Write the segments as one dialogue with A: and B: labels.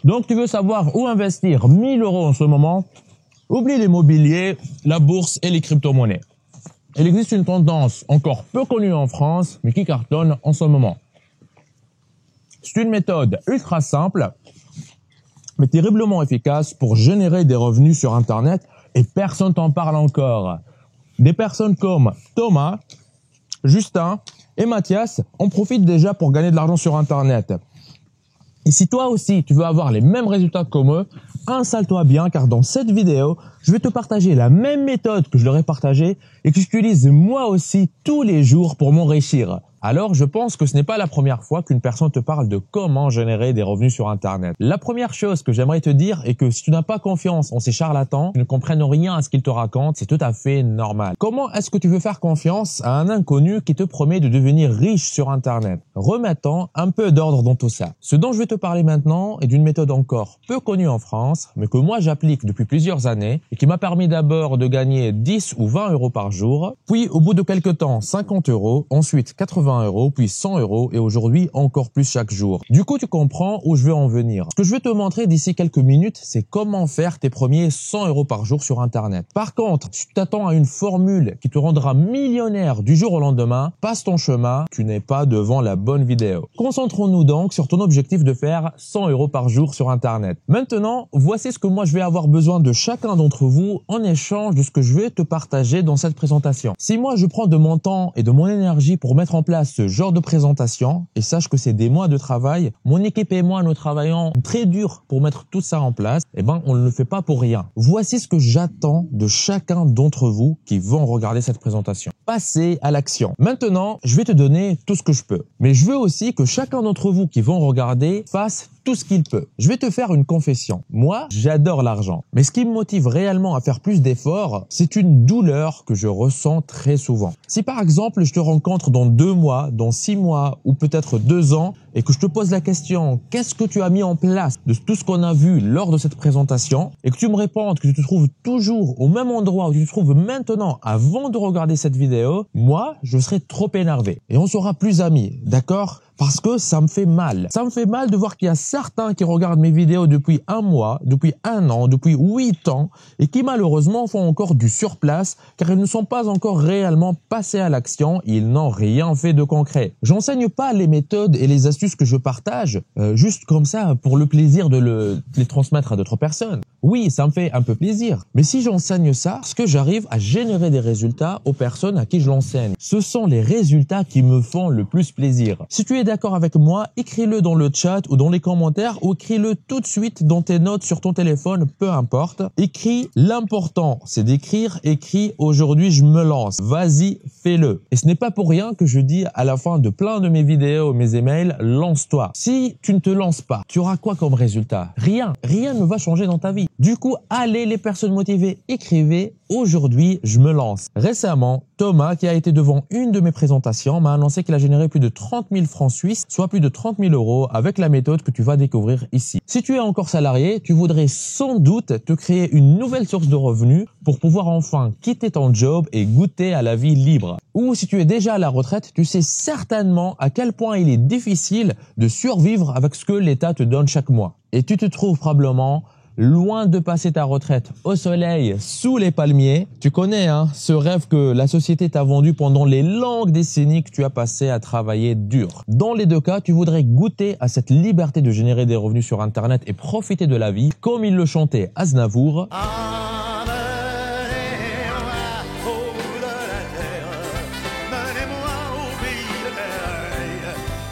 A: Donc tu veux savoir où investir 1000 € en ce moment? Oublie l'immobilier, la bourse et les crypto-monnaies. Il existe une tendance encore peu connue en France, mais qui cartonne en ce moment. C'est une méthode ultra simple, mais terriblement efficace pour générer des revenus sur Internet et personne t'en parle encore. Des personnes comme Thomas, Justin et Mathias en profitent déjà pour gagner de l'argent sur Internet. Et si toi aussi tu veux avoir les mêmes résultats comme eux, installe-toi bien car dans cette vidéo, je vais te partager la même méthode que je leur ai partagée et que j'utilise moi aussi tous les jours pour m'enrichir. Alors, je pense que ce n'est pas la première fois qu'une personne te parle de comment générer des revenus sur Internet. La première chose que j'aimerais te dire est que si tu n'as pas confiance en ces charlatans, qui ne comprennent rien à ce qu'ils te racontent, c'est tout à fait normal. Comment est-ce que tu veux faire confiance à un inconnu qui te promet de devenir riche sur Internet? Remettons un peu d'ordre dans tout ça. Ce dont je vais te parler maintenant est d'une méthode encore peu connue en France, mais que moi j'applique depuis plusieurs années et qui m'a permis d'abord de gagner 10 ou 20 € par jour, puis au bout de quelques temps 50 €, ensuite 80 €, puis 100 € et aujourd'hui encore plus chaque jour. Du coup, tu comprends où je veux en venir. Ce que je vais te montrer d'ici quelques minutes, c'est comment faire tes premiers 100 € par jour sur Internet. Par contre, si tu t'attends à une formule qui te rendra millionnaire du jour au lendemain, passe ton chemin, tu n'es pas devant la bonne vidéo. Concentrons-nous donc sur ton objectif de faire 100 € par jour sur Internet. Maintenant, voici ce que moi je vais avoir besoin de chacun d'entre vous en échange de ce que je vais te partager dans cette présentation. Si moi je prends de mon temps et de mon énergie pour mettre en place ce genre de présentation, et sache que c'est des mois de travail, mon équipe et moi nous travaillons très dur pour mettre tout ça en place, et ben on ne le fait pas pour rien. Voici ce que j'attends de chacun d'entre vous qui vont regarder cette présentation. Passez à l'action. Maintenant, je vais te donner tout ce que je peux, mais je veux aussi que chacun d'entre vous qui vont regarder fasse tout ce qu'il peut. Je vais te faire une confession. Moi, j'adore l'argent. Mais ce qui me motive réellement à faire plus d'efforts, c'est une douleur que je ressens très souvent. Si par exemple, je te rencontre dans 2 mois, dans 6 mois ou peut-être 2 ans et que je te pose la question, qu'est-ce que tu as mis en place de tout ce qu'on a vu lors de cette présentation et que tu me répondes que tu te trouves toujours au même endroit où tu te trouves maintenant avant de regarder cette vidéo, moi, je serai trop énervé et on sera plus amis, d'accord ? Parce que ça me fait mal. Ça me fait mal de voir qu'il y a certains qui regardent mes vidéos depuis 1 mois, depuis 1 an, depuis 8 ans et qui malheureusement font encore du surplace car ils ne sont pas encore réellement passés à l'action, ils n'ont rien fait de concret. J'enseigne pas les méthodes et les astuces que je partage juste comme ça pour le plaisir de les transmettre à d'autres personnes. Oui, ça me fait un peu plaisir. Mais si j'enseigne ça, parce que j'arrive à générer des résultats aux personnes à qui je l'enseigne. Ce sont les résultats qui me font le plus plaisir. Si tu es d'accord avec moi, écris-le dans le chat ou dans les commentaires ou écris-le tout de suite dans tes notes sur ton téléphone, peu importe. Écris, l'important c'est d'écrire, écris aujourd'hui je me lance. Vas-y, fais-le. Et ce n'est pas pour rien que je dis à la fin de plein de mes vidéos, mes emails, lance-toi. Si tu ne te lances pas, tu auras quoi comme résultat? Rien. Rien ne va changer dans ta vie. Du coup, allez les personnes motivées, écrivez. Aujourd'hui, je me lance. Récemment, Thomas, qui a été devant une de mes présentations, m'a annoncé qu'il a généré plus de 30 000 francs suisses, soit plus de 30 000 € avec la méthode que tu vas découvrir ici. Si tu es encore salarié, tu voudrais sans doute te créer une nouvelle source de revenus pour pouvoir enfin quitter ton job et goûter à la vie libre. Ou si tu es déjà à la retraite, tu sais certainement à quel point il est difficile de survivre avec ce que l'État te donne chaque mois. Et tu te trouves probablement loin de passer ta retraite au soleil, sous les palmiers. Tu connais ce rêve que la société t'a vendu pendant les longues décennies que tu as passé à travailler dur. Dans les 2 cas, tu voudrais goûter à cette liberté de générer des revenus sur Internet et profiter de la vie, comme il le chantait Aznavour.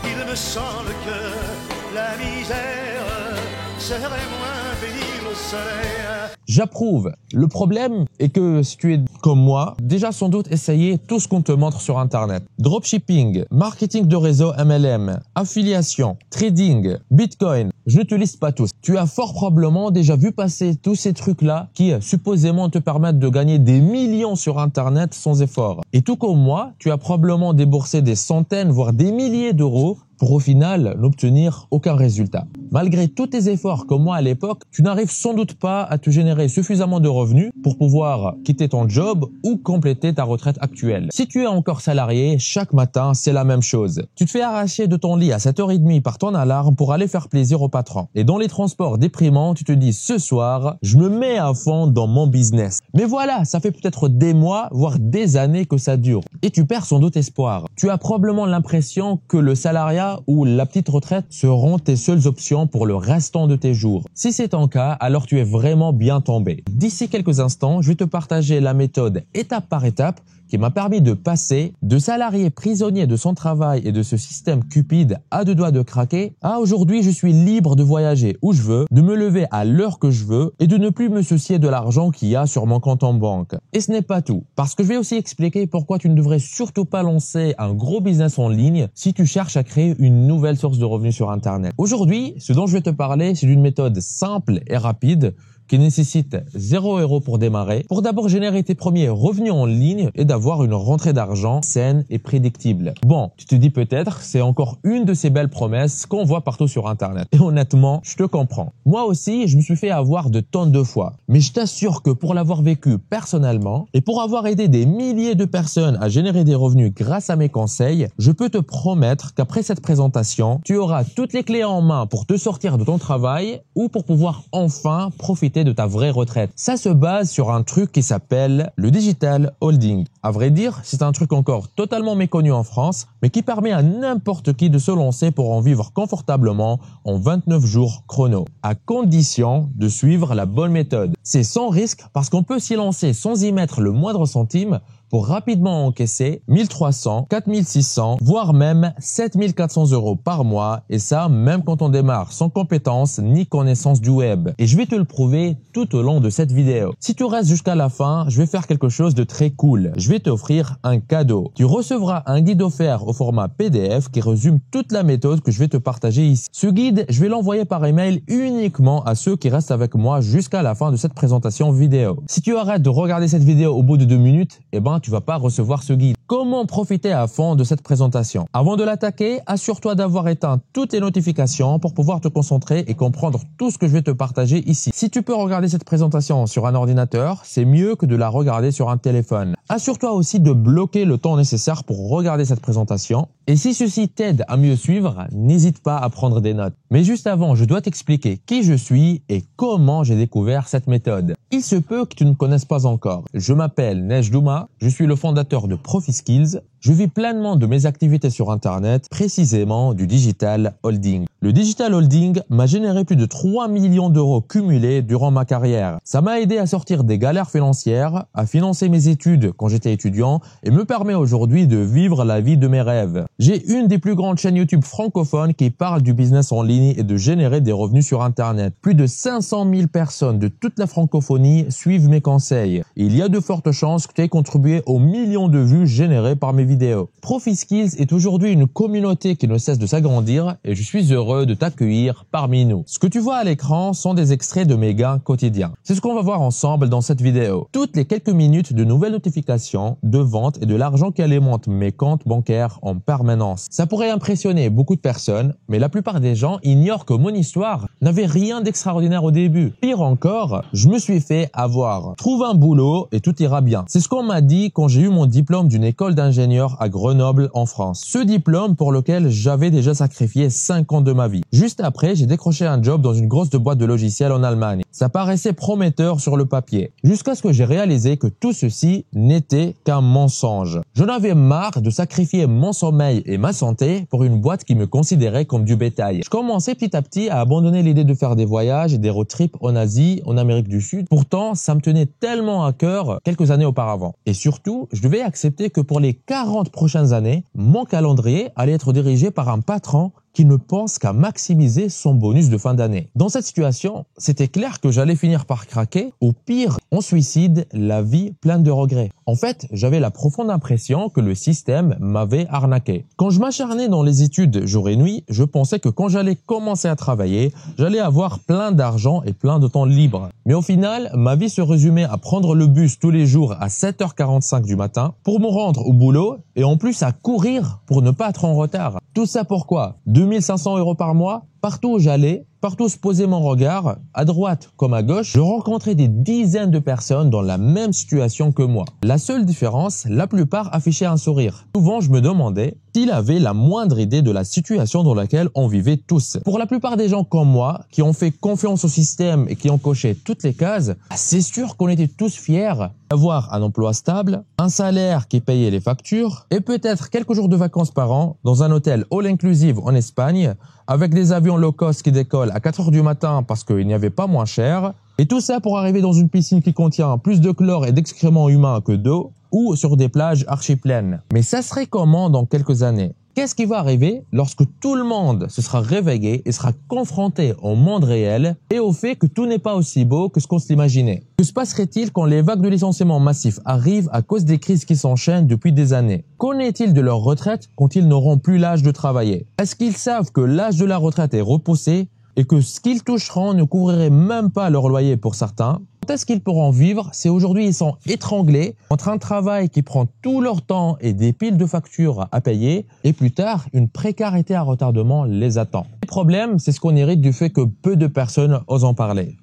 B: Il me semble que la misère serait moins pénible au soleil.
A: J'approuve. Le problème est que si tu es comme moi, déjà sans doute essayé tout ce qu'on te montre sur Internet. Dropshipping, marketing de réseau MLM, affiliation, trading, Bitcoin. Je ne te liste pas tous. Tu as fort probablement déjà vu passer tous ces trucs-là qui supposément te permettent de gagner des millions sur Internet sans effort. Et tout comme moi, tu as probablement déboursé des centaines, voire des milliers d'euros pour au final n'obtenir aucun résultat. Malgré tous tes efforts comme moi à l'époque, tu n'arrives sans doute pas à te générer suffisamment de revenus pour pouvoir quitter ton job ou compléter ta retraite actuelle. Si tu es encore salarié, chaque matin, c'est la même chose. Tu te fais arracher de ton lit à 7h30 par ton alarme pour aller faire plaisir au patron. Et dans les transports déprimants, tu te dis ce soir, je me mets à fond dans mon business. Mais voilà, ça fait peut-être des mois, voire des années que ça dure. Et tu perds sans doute espoir. Tu as probablement l'impression que le salariat ou la petite retraite seront tes seules options pour le restant de tes jours. Si c'est ton cas, alors tu es vraiment bien tombé. D'ici quelques instants, je vais te partager la méthode étape par étape qui m'a permis de passer de salarié prisonnier de son travail et de ce système cupide à deux doigts de craquer à aujourd'hui je suis libre de voyager où je veux, de me lever à l'heure que je veux et de ne plus me soucier de l'argent qu'il y a sur mon compte en banque. Et ce n'est pas tout, parce que je vais aussi expliquer pourquoi tu ne devrais surtout pas lancer un gros business en ligne si tu cherches à créer une nouvelle source de revenus sur Internet. Aujourd'hui, ce dont je vais te parler, c'est d'une méthode simple et rapide qui nécessite 0 € pour démarrer, pour d'abord générer tes premiers revenus en ligne et d'avoir une rentrée d'argent saine et prédictible. Bon, tu te dis peut-être, c'est encore une de ces belles promesses qu'on voit partout sur Internet. Et honnêtement, je te comprends. Moi aussi, je me suis fait avoir de tonnes de fois. Mais je t'assure que pour l'avoir vécu personnellement et pour avoir aidé des milliers de personnes à générer des revenus grâce à mes conseils, je peux te promettre qu'après cette présentation, tu auras toutes les clés en main pour te sortir de ton travail ou pour pouvoir enfin profiter de ta vraie retraite. Ça se base sur un truc qui s'appelle le digital holding. À vrai dire, c'est un truc encore totalement méconnu en France, mais qui permet à n'importe qui de se lancer pour en vivre confortablement en 29 jours chrono, à condition de suivre la bonne méthode. C'est sans risque parce qu'on peut s'y lancer sans y mettre le moindre centime pour rapidement encaisser 1300, 4600, voire même 7400 € par mois, et ça même quand on démarre sans compétences ni connaissance du web. Et je vais te le prouver tout au long de cette vidéo. Si tu restes jusqu'à la fin, je vais faire quelque chose de très cool. Je vais t'offrir un cadeau. Tu recevras un guide offert au format PDF qui résume toute la méthode que je vais te partager ici. Ce guide, je vais l'envoyer par email uniquement à ceux qui restent avec moi jusqu'à la fin de cette présentation vidéo. Si tu arrêtes de regarder cette vidéo au bout de 2 minutes, eh ben tu vas pas recevoir ce guide. Comment profiter à fond de cette présentation? Avant de l'attaquer, assure-toi d'avoir éteint toutes les notifications pour pouvoir te concentrer et comprendre tout ce que je vais te partager ici. Si tu peux regarder cette présentation sur un ordinateur, c'est mieux que de la regarder sur un téléphone. Assure-toi aussi de bloquer le temps nécessaire pour regarder cette présentation. Et si ceci t'aide à mieux suivre, n'hésite pas à prendre des notes. Mais juste avant, je dois t'expliquer qui je suis et comment j'ai découvert cette méthode. Il se peut que tu ne connaisses pas encore. Je m'appelle Neige Douma, je suis le fondateur de ProfiSkills. Je vis pleinement de mes activités sur Internet, précisément du digital holding. Le digital holding m'a généré plus de 3 millions d'euros cumulés durant ma carrière. Ça m'a aidé à sortir des galères financières, à financer mes études quand j'étais étudiant et me permet aujourd'hui de vivre la vie de mes rêves. J'ai une des plus grandes chaînes YouTube francophones qui parle du business en ligne et de générer des revenus sur Internet. Plus de 500 000 personnes de toute la francophonie suivent mes conseils. Et il y a de fortes chances que tu aies contribué aux millions de vues générées par mes vidéos. ProfiSkills est aujourd'hui une communauté qui ne cesse de s'agrandir et je suis heureux de t'accueillir parmi nous. Ce que tu vois à l'écran sont des extraits de mes gains quotidiens. C'est ce qu'on va voir ensemble dans cette vidéo. Toutes les quelques minutes de nouvelles notifications, de ventes et de l'argent qui alimente mes comptes bancaires en permanence. Ça pourrait impressionner beaucoup de personnes, mais la plupart des gens ignorent que mon histoire n'avait rien d'extraordinaire au début. Pire encore, je me suis fait avoir. Trouve un boulot et tout ira bien. C'est ce qu'on m'a dit quand j'ai eu mon diplôme d'une école d'ingénieur à Grenoble en France. Ce diplôme pour lequel j'avais déjà sacrifié 5 ans de ma vie. Juste après, j'ai décroché un job dans une grosse boîte de logiciels en Allemagne. Ça paraissait prometteur sur le papier. Jusqu'à ce que j'ai réalisé que tout ceci n'était qu'un mensonge. J'en avais marre de sacrifier mon sommeil et ma santé pour une boîte qui me considérait comme du bétail. Je commençais petit à petit à abandonner l'idée de faire des voyages et des road trips en Asie, en Amérique du Sud. Pourtant, ça me tenait tellement à cœur quelques années auparavant. Et surtout, je devais accepter que pour les 40 prochaines années, mon calendrier allait être dirigé par un patron qui ne pense qu'à maximiser son bonus de fin d'année. Dans cette situation, c'était clair que j'allais finir par craquer, ou pire, en suicide, la vie pleine de regrets. En fait, j'avais la profonde impression que le système m'avait arnaqué. Quand je m'acharnais dans les études jour et nuit, je pensais que quand j'allais commencer à travailler, j'allais avoir plein d'argent et plein de temps libre. Mais au final, ma vie se résumait à prendre le bus tous les jours à 7h45 du matin pour me rendre au boulot et en plus à courir pour ne pas être en retard. Tout ça pourquoi ? 2500 € par mois ? Partout où j'allais, Partout où se posait mon regard, à droite comme à gauche, je rencontrais des dizaines de personnes dans la même situation que moi. La seule différence, la plupart affichaient un sourire. Souvent, je me demandais s'il avait la moindre idée de la situation dans laquelle on vivait tous. Pour la plupart des gens comme moi, qui ont fait confiance au système et qui ont coché toutes les cases, c'est sûr qu'on était tous fiers d'avoir un emploi stable, un salaire qui payait les factures et peut-être quelques jours de vacances par an dans un hôtel all-inclusive en Espagne avec des avions low cost qui décollent à 4 heures du matin parce qu'il n'y avait pas moins cher. Et tout ça pour arriver dans une piscine qui contient plus de chlore et d'excréments humains que d'eau ou sur des plages archi pleines. Mais ça serait comment dans quelques années? Qu'est-ce qui va arriver lorsque tout le monde se sera réveillé et sera confronté au monde réel et au fait que tout n'est pas aussi beau que ce qu'on s'imaginait? Que se passerait-il quand les vagues de licenciements massifs arrivent à cause des crises qui s'enchaînent depuis des années? Qu'en est-il de leur retraite quand ils n'auront plus l'âge de travailler? Est-ce qu'ils savent que l'âge de la retraite est repoussé et que ce qu'ils toucheront ne couvrirait même pas leur loyer pour certains? Quand est-ce qu'ils pourront vivre si aujourd'hui ils sont étranglés entre un travail qui prend tout leur temps et des piles de factures à payer et plus tard une précarité à retardement les attend? Le problème, c'est ce qu'on hérite du fait que peu de personnes osent en parler.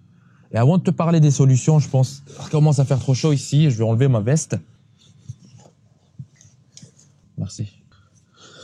A: Et avant de te parler des solutions, je pense qu'il commence à faire trop chaud ici, je vais enlever ma veste. Merci.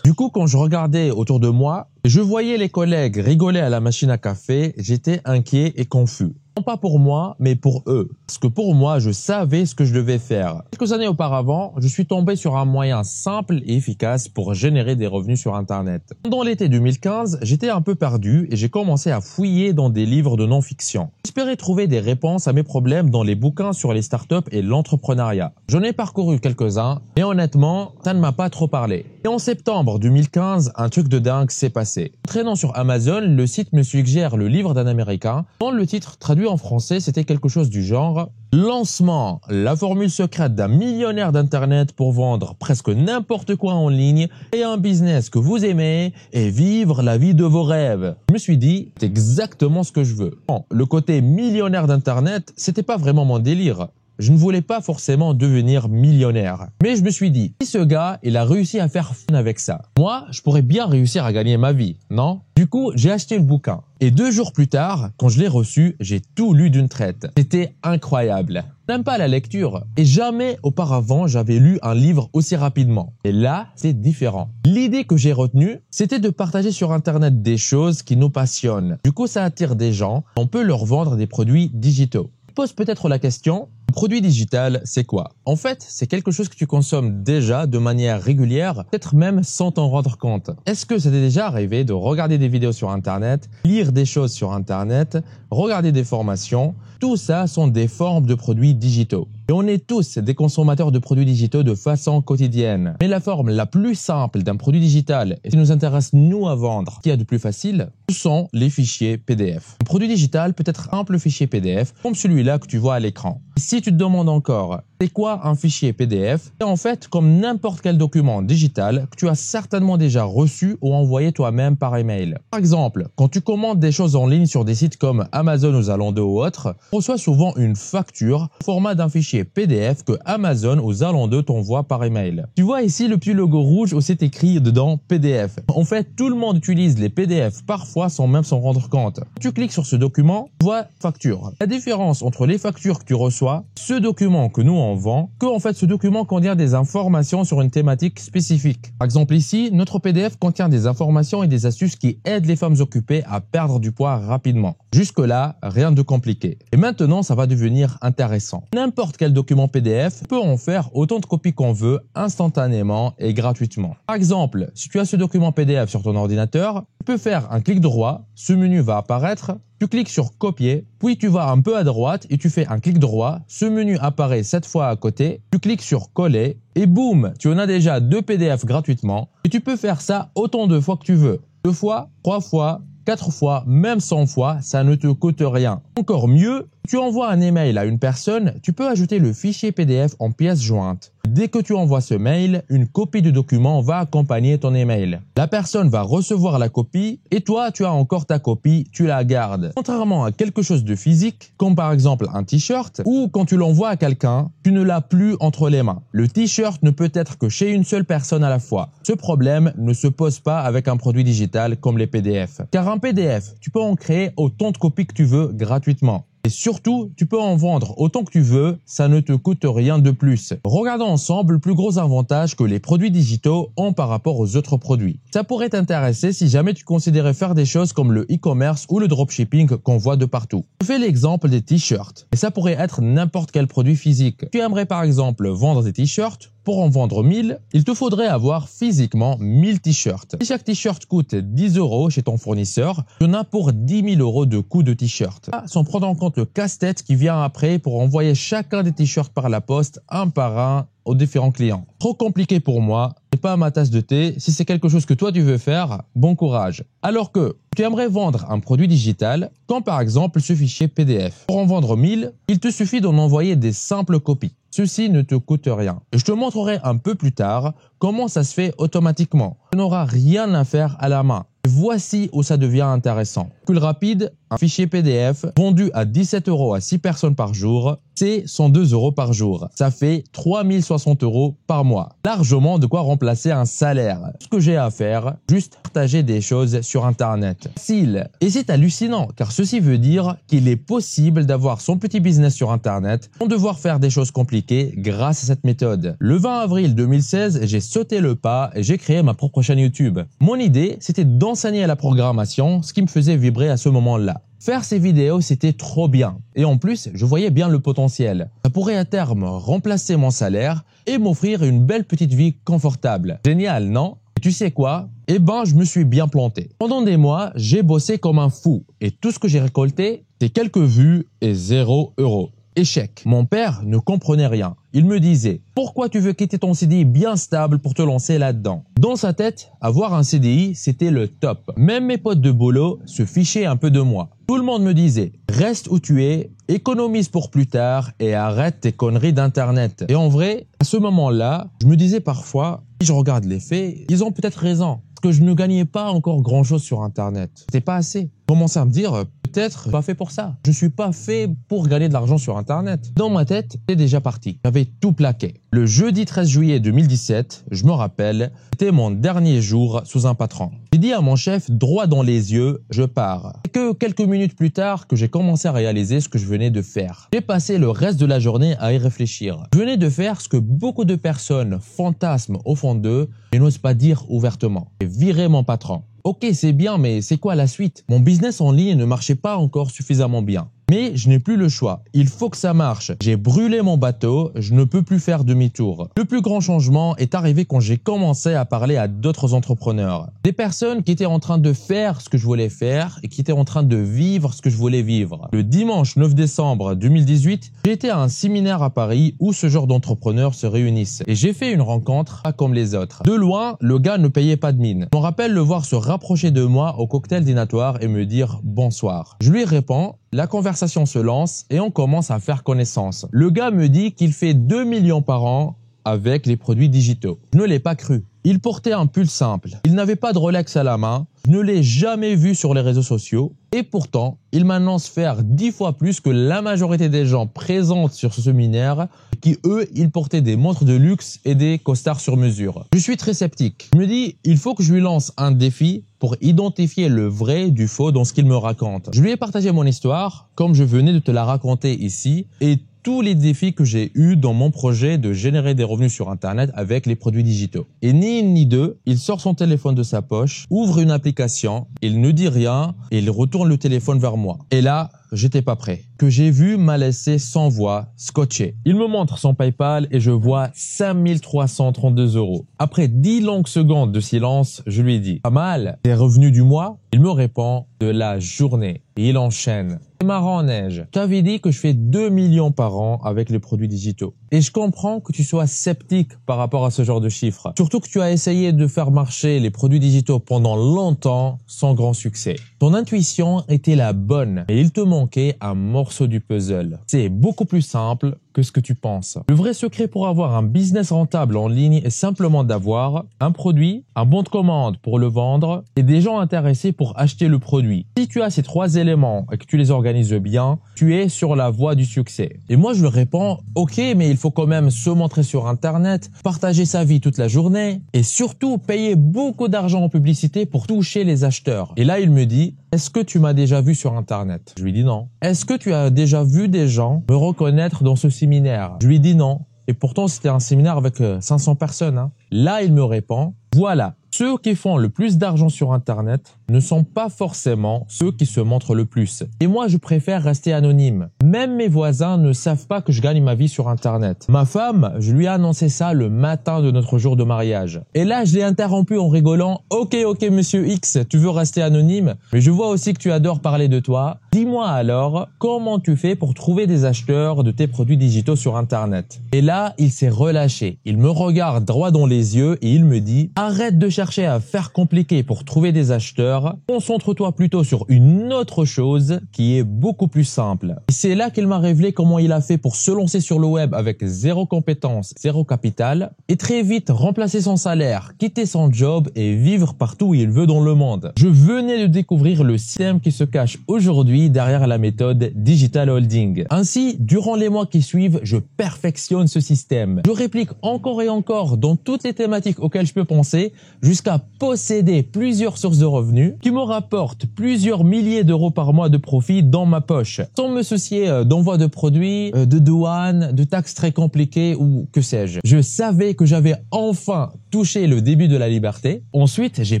A: Du coup, quand je regardais autour de moi, je voyais les collègues rigoler à la machine à café, j'étais inquiet et confus. Non pas pour moi, mais pour eux. Parce que pour moi, je savais ce que je devais faire. Quelques années auparavant, je suis tombé sur un moyen simple et efficace pour générer des revenus sur Internet. Pendant l'été 2015, j'étais un peu perdu et j'ai commencé à fouiller dans des livres de non-fiction. J'espérais trouver des réponses à mes problèmes dans les bouquins sur les startups et l'entrepreneuriat. J'en ai parcouru quelques-uns, mais honnêtement, ça ne m'a pas trop parlé. Et en septembre 2015, un truc de dingue s'est passé. Traînant sur Amazon, le site me suggère le livre d'un Américain, dont le titre traduit en français, c'était quelque chose du genre « Lancement, la formule secrète d'un millionnaire d'Internet pour vendre presque n'importe quoi en ligne et un business que vous aimez et vivre la vie de vos rêves ». Je me suis dit, c'est exactement ce que je veux. Bon, le côté millionnaire d'Internet, c'était pas vraiment mon délire. Je ne voulais pas forcément devenir millionnaire. Mais je me suis dit, si ce gars, il a réussi à faire fun avec ça, moi, je pourrais bien réussir à gagner ma vie, non? Du coup, j'ai acheté le bouquin. Et 2 jours plus tard, quand je l'ai reçu, j'ai tout lu d'une traite. C'était incroyable. Je n'aime pas la lecture. Et jamais auparavant, j'avais lu un livre aussi rapidement. Et là, c'est différent. L'idée que j'ai retenue, c'était de partager sur Internet des choses qui nous passionnent. Du coup, ça attire des gens. On peut leur vendre des produits digitaux. Je pose peut-être la question, un produit digital, c'est quoi? En fait, c'est quelque chose que tu consommes déjà de manière régulière, peut-être même sans t'en rendre compte. Est-ce que ça t'est déjà arrivé de regarder des vidéos sur Internet, lire des choses sur Internet, regarder des formations? Tout ça sont des formes de produits digitaux. Et on est tous des consommateurs de produits digitaux de façon quotidienne. Mais la forme la plus simple d'un produit digital, et qui nous intéresse nous à vendre, qui est de plus facile, ce sont les fichiers PDF. Un produit digital peut être un simple fichier PDF, comme celui-là que tu vois à l'écran. Si tu te demandes encore, c'est quoi un fichier PDF? C'est en fait comme n'importe quel document digital que tu as certainement déjà reçu ou envoyé toi-même par email. Par exemple, quand tu commandes des choses en ligne sur des sites comme Amazon ou Zalando ou autres, tu reçois souvent une facture au format d'un fichier PDF que Amazon ou Zalando t'envoie par email. Tu vois ici le petit logo rouge où c'est écrit dedans PDF. En fait, tout le monde utilise les PDF parfois sans même s'en rendre compte. Quand tu cliques sur ce document, tu vois facture. La différence entre les factures que tu reçois, ce document que nous on vend, que en fait ce document contient des informations sur une thématique spécifique. Par exemple ici, notre PDF contient des informations et des astuces qui aident les femmes occupées à perdre du poids rapidement. Jusque-là, rien de compliqué. Et maintenant, ça va devenir intéressant. N'importe quel document PDF peut en faire autant de copies qu'on veut instantanément et gratuitement. Par exemple, si tu as ce document PDF sur ton ordinateur, tu peux faire un clic droit, ce menu va apparaître, tu cliques sur copier, puis tu vas un peu à droite et tu fais un clic droit, ce menu apparaît cette fois à côté, tu cliques sur coller et boum, tu en as déjà 2 PDF gratuitement et tu peux faire ça autant de fois que tu veux. 2 fois, 3 fois, 4 fois, même 100 fois, ça ne te coûte rien. Encore mieux, Tu envoies un email à une personne, tu peux ajouter le fichier PDF en pièce jointe. Dès que tu envoies ce mail, une copie du document va accompagner ton email. La personne va recevoir la copie et toi, tu as encore ta copie, tu la gardes. Contrairement à quelque chose de physique, comme par exemple un t-shirt, ou quand tu l'envoies à quelqu'un, tu ne l'as plus entre les mains. Le t-shirt ne peut être que chez une seule personne à la fois. Ce problème ne se pose pas avec un produit digital comme les PDF. Car un PDF, tu peux en créer autant de copies que tu veux gratuitement. Et surtout, tu peux en vendre autant que tu veux, ça ne te coûte rien de plus. Regardons ensemble le plus gros avantage que les produits digitaux ont par rapport aux autres produits. Ça pourrait t'intéresser si jamais tu considérais faire des choses comme le e-commerce ou le dropshipping qu'on voit de partout. Je fais l'exemple des t-shirts, et ça pourrait être n'importe quel produit physique. Tu aimerais par exemple vendre des t-shirts. Pour en vendre 1000, il te faudrait avoir physiquement 1000 t-shirts. Si chaque t-shirt coûte 10 € chez ton fournisseur, tu en as pour 10 000 € de coût de t-shirt. Sans prendre en compte le casse-tête qui vient après pour envoyer chacun des t-shirts par la poste, un par un, aux différents clients. Trop compliqué pour moi, c'est pas ma tasse de thé. Si c'est quelque chose que toi tu veux faire, bon courage. Alors que tu aimerais vendre un produit digital, comme par exemple ce fichier PDF. Pour en vendre 1000, il te suffit d'en envoyer des simples copies. Ceci ne te coûte rien. Et je te montrerai un peu plus tard comment ça se fait automatiquement. Tu n'auras rien à faire à la main. Voici où ça devient intéressant. Plus rapide, un fichier PDF vendu à 17 € à 6 personnes par jour, c'est 102 € par jour. Ça fait 3060 € par mois. Largement de quoi remplacer un salaire. Ce que j'ai à faire, juste partager des choses sur Internet. Facile. Et c'est hallucinant, car ceci veut dire qu'il est possible d'avoir son petit business sur Internet sans devoir faire des choses compliquées grâce à cette méthode. Le 20 avril 2016, j'ai sauté le pas et j'ai créé ma propre chaîne YouTube. Mon idée, c'était d'enseigner la programmation, ce qui me faisait vibrer à ce moment-là. Faire ces vidéos, c'était trop bien. Et en plus, je voyais bien le potentiel. Ça pourrait à terme remplacer mon salaire et m'offrir une belle petite vie confortable. Génial, non? Et tu sais quoi? Eh ben, je me suis bien planté. Pendant des mois, j'ai bossé comme un fou. Et tout ce que j'ai récolté, c'est quelques vues et 0 €. Échec. Mon père ne comprenait rien. Il me disait « Pourquoi tu veux quitter ton CDI bien stable pour te lancer là-dedans ?» Dans sa tête, avoir un CDI, c'était le top. Même mes potes de boulot se fichaient un peu de moi. Tout le monde me disait « Reste où tu es, économise pour plus tard et arrête tes conneries d'Internet. » Et en vrai, à ce moment-là, je me disais parfois « Si je regarde les faits, ils ont peut-être raison. » Parce que je ne gagnais pas encore grand-chose sur Internet. C'était pas assez. Je commençais à me dire peut-être pas fait pour ça. Je suis pas fait pour gagner de l'argent sur Internet. Dans ma tête, c'était déjà parti. J'avais tout plaqué. Le jeudi 13 juillet 2017, je me rappelle, c'était mon dernier jour sous un patron. J'ai dit à mon chef droit dans les yeux, je pars. Et que quelques minutes plus tard que j'ai commencé à réaliser ce que je venais de faire. J'ai passé le reste de la journée à y réfléchir. Je venais de faire ce que beaucoup de personnes fantasment au fond d'eux et n'osent pas dire ouvertement. J'ai viré mon patron. Ok, c'est bien, mais c'est quoi la suite? Mon business en ligne ne marchait pas encore suffisamment bien. Mais je n'ai plus le choix. Il faut que ça marche. J'ai brûlé mon bateau. Je ne peux plus faire demi-tour. Le plus grand changement est arrivé quand j'ai commencé à parler à d'autres entrepreneurs. Des personnes qui étaient en train de faire ce que je voulais faire et qui étaient en train de vivre ce que je voulais vivre. Le dimanche 9 décembre 2018, j'ai été à un séminaire à Paris où ce genre d'entrepreneurs se réunissent. Et j'ai fait une rencontre pas comme les autres. De loin, le gars ne payait pas de mine. Je me rappelle le voir se rapprocher de moi au cocktail dînatoire et me dire bonsoir. Je lui réponds. La conversation se lance et on commence à faire connaissance. Le gars me dit qu'il fait 2 millions par an avec les produits digitaux. Je ne l'ai pas cru. Il portait un pull simple. Il n'avait pas de Rolex à la main. Je ne l'ai jamais vu sur les réseaux sociaux. Et pourtant, il m'annonce faire 10 fois plus que la majorité des gens présents sur ce séminaire qui, eux, ils portaient des montres de luxe et des costards sur mesure. Je suis très sceptique. Je me dis, il faut que je lui lance un défi pour identifier le vrai du faux dans ce qu'il me raconte. Je lui ai partagé mon histoire, comme je venais de te la raconter ici, et tous les défis que j'ai eus dans mon projet de générer des revenus sur Internet avec les produits digitaux. Et ni une ni deux, il sort son téléphone de sa poche, ouvre une application, il ne dit rien et il retourne le téléphone vers moi. Et là, j'étais pas prêt. Que j'ai vu m'a laissé sans voix, scotché. Il me montre son PayPal et je vois 5332 €. Après 10 longues secondes de silence, je lui dis « Pas mal, tes revenus du mois ?» Il me répond « De la journée ». Et il enchaîne. C'est marrant, Neige. Je t'avais dit que je fais 2 millions par an avec les produits digitaux. Et je comprends que tu sois sceptique par rapport à ce genre de chiffres. Surtout que tu as essayé de faire marcher les produits digitaux pendant longtemps sans grand succès. Ton intuition était la bonne, mais il te manquait un morceau du puzzle. C'est beaucoup plus simple que ce que tu penses. Le vrai secret pour avoir un business rentable en ligne est simplement d'avoir un produit, un bon de commande pour le vendre et des gens intéressés pour acheter le produit. Si tu as ces 3 éléments et que tu les organises bien, tu es sur la voie du succès. Et moi, je lui réponds, ok, mais il faut quand même se montrer sur Internet, partager sa vie toute la journée et surtout payer beaucoup d'argent en publicité pour toucher les acheteurs. Et là, il me dit, est-ce que tu m'as déjà vu sur Internet? Je lui dis non. Est-ce que tu as déjà vu des gens me reconnaître dans ce séminaire? Je lui dis non. Et pourtant, c'était un séminaire avec 500 personnes. Hein. Là, il me répond, voilà, ceux qui font le plus d'argent sur Internet ne sont pas forcément ceux qui se montrent le plus. Et moi, je préfère rester anonyme. Même mes voisins ne savent pas que je gagne ma vie sur Internet. Ma femme, je lui ai annoncé ça le matin de notre jour de mariage. Et là, je l'ai interrompu en rigolant. Ok, monsieur X, tu veux rester anonyme, mais je vois aussi que tu adores parler de toi. Dis-moi alors, comment tu fais pour trouver des acheteurs de tes produits digitaux sur Internet? Et là, il s'est relâché. Il me regarde droit dans les yeux et il me dit, arrête de chercher à faire compliqué pour trouver des acheteurs. Concentre-toi plutôt sur une autre chose qui est beaucoup plus simple. Et c'est là qu'il m'a révélé comment il a fait pour se lancer sur le web avec 0 compétences, 0 capital et très vite remplacer son salaire, quitter son job et vivre partout où il veut dans le monde. Je venais de découvrir le système qui se cache aujourd'hui derrière la méthode Digital Holding. Ainsi, durant les mois qui suivent, je perfectionne ce système. Je réplique encore et encore dans toutes les thématiques auxquelles je peux penser jusqu'à posséder plusieurs sources de revenus qui me rapportent plusieurs milliers d'euros par mois de profit dans ma poche, sans me soucier d'envoi de produits, de douane, de taxes très compliquées ou que sais-je. Je savais que j'avais enfin touché le début de la liberté. Ensuite, j'ai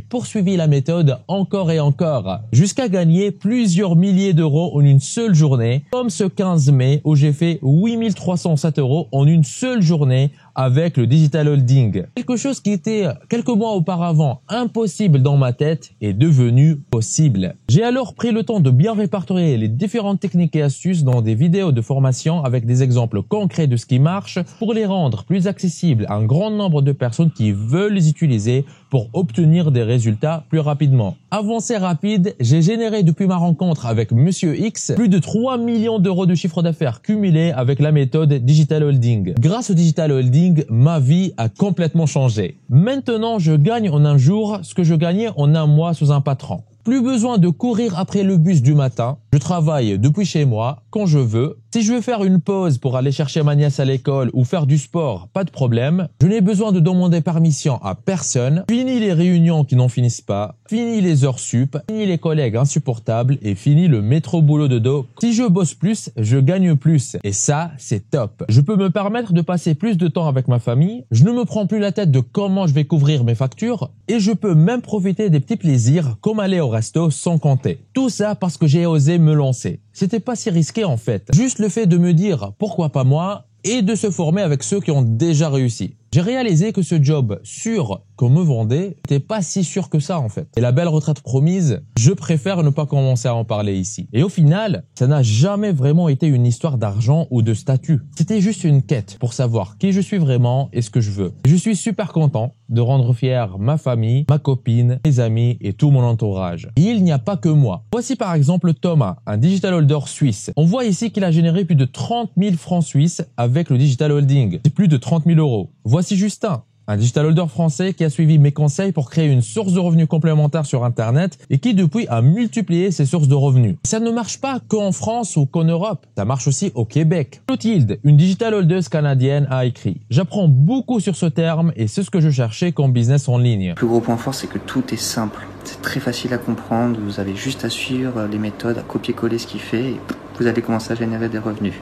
A: poursuivi la méthode encore et encore, jusqu'à gagner plusieurs milliers d'euros en une seule journée, comme ce 15 mai où j'ai fait 8307 euros en une seule journée avec le Digital Holding. Quelque chose qui était quelques mois auparavant impossible dans ma tête est devenu possible. J'ai alors pris le temps de bien répertorier les différentes techniques et astuces dans des vidéos de formation avec des exemples concrets de ce qui marche pour les rendre plus accessibles à un grand nombre de personnes qui veulent les utiliser pour obtenir des résultats plus rapidement. Avancée rapide, j'ai généré depuis ma rencontre avec Monsieur X plus de 3 millions d'euros de chiffre d'affaires cumulé avec la méthode Digital Holding. Grâce au Digital Holding, ma vie a complètement changé. Maintenant, je gagne en un jour ce que je gagnais en un mois sous un patron. Plus besoin de courir après le bus du matin. Je travaille depuis chez moi, quand je veux. Si je veux faire une pause pour aller chercher ma nièce à l'école ou faire du sport, pas de problème. Je n'ai besoin de demander permission à personne. Fini les réunions qui n'en finissent pas. Fini les heures sup. Fini les collègues insupportables et fini le métro boulot de dos. Si je bosse plus, je gagne plus. Et ça, c'est top. Je peux me permettre de passer plus de temps avec ma famille. Je ne me prends plus la tête de comment je vais couvrir mes factures. Et je peux même profiter des petits plaisirs comme aller au resto sans compter. Tout ça parce que j'ai osé me lancer. C'était pas si risqué en fait. Juste le fait de me dire pourquoi pas moi et de se former avec ceux qui ont déjà réussi. J'ai réalisé que ce job sûr qu'on me vendait n'était pas si sûr que ça en fait. Et la belle retraite promise, je préfère ne pas commencer à en parler ici. Et au final, ça n'a jamais vraiment été une histoire d'argent ou de statut. C'était juste une quête pour savoir qui je suis vraiment et ce que je veux. Et je suis super content de rendre fier ma famille, ma copine, mes amis et tout mon entourage. Et il n'y a pas que moi. Voici par exemple Thomas, un digital holder suisse. On voit ici qu'il a généré plus de 30 000 francs suisses avec le digital holding. C'est plus de 30 000 euros. Voici Justin, un digital holder français qui a suivi mes conseils pour créer une source de revenus complémentaire sur Internet et qui depuis a multiplié ses sources de revenus. Ça ne marche pas qu'en France ou qu'en Europe, ça marche aussi au Québec. Clotilde, une digital holdeuse canadienne, a écrit « J'apprends beaucoup sur ce terme et c'est ce que je cherchais comme business en ligne. »
C: Le plus gros point fort, c'est que tout est simple. C'est très facile à comprendre, vous avez juste à suivre les méthodes, à copier-coller ce qu'il fait et vous allez commencer à générer des revenus.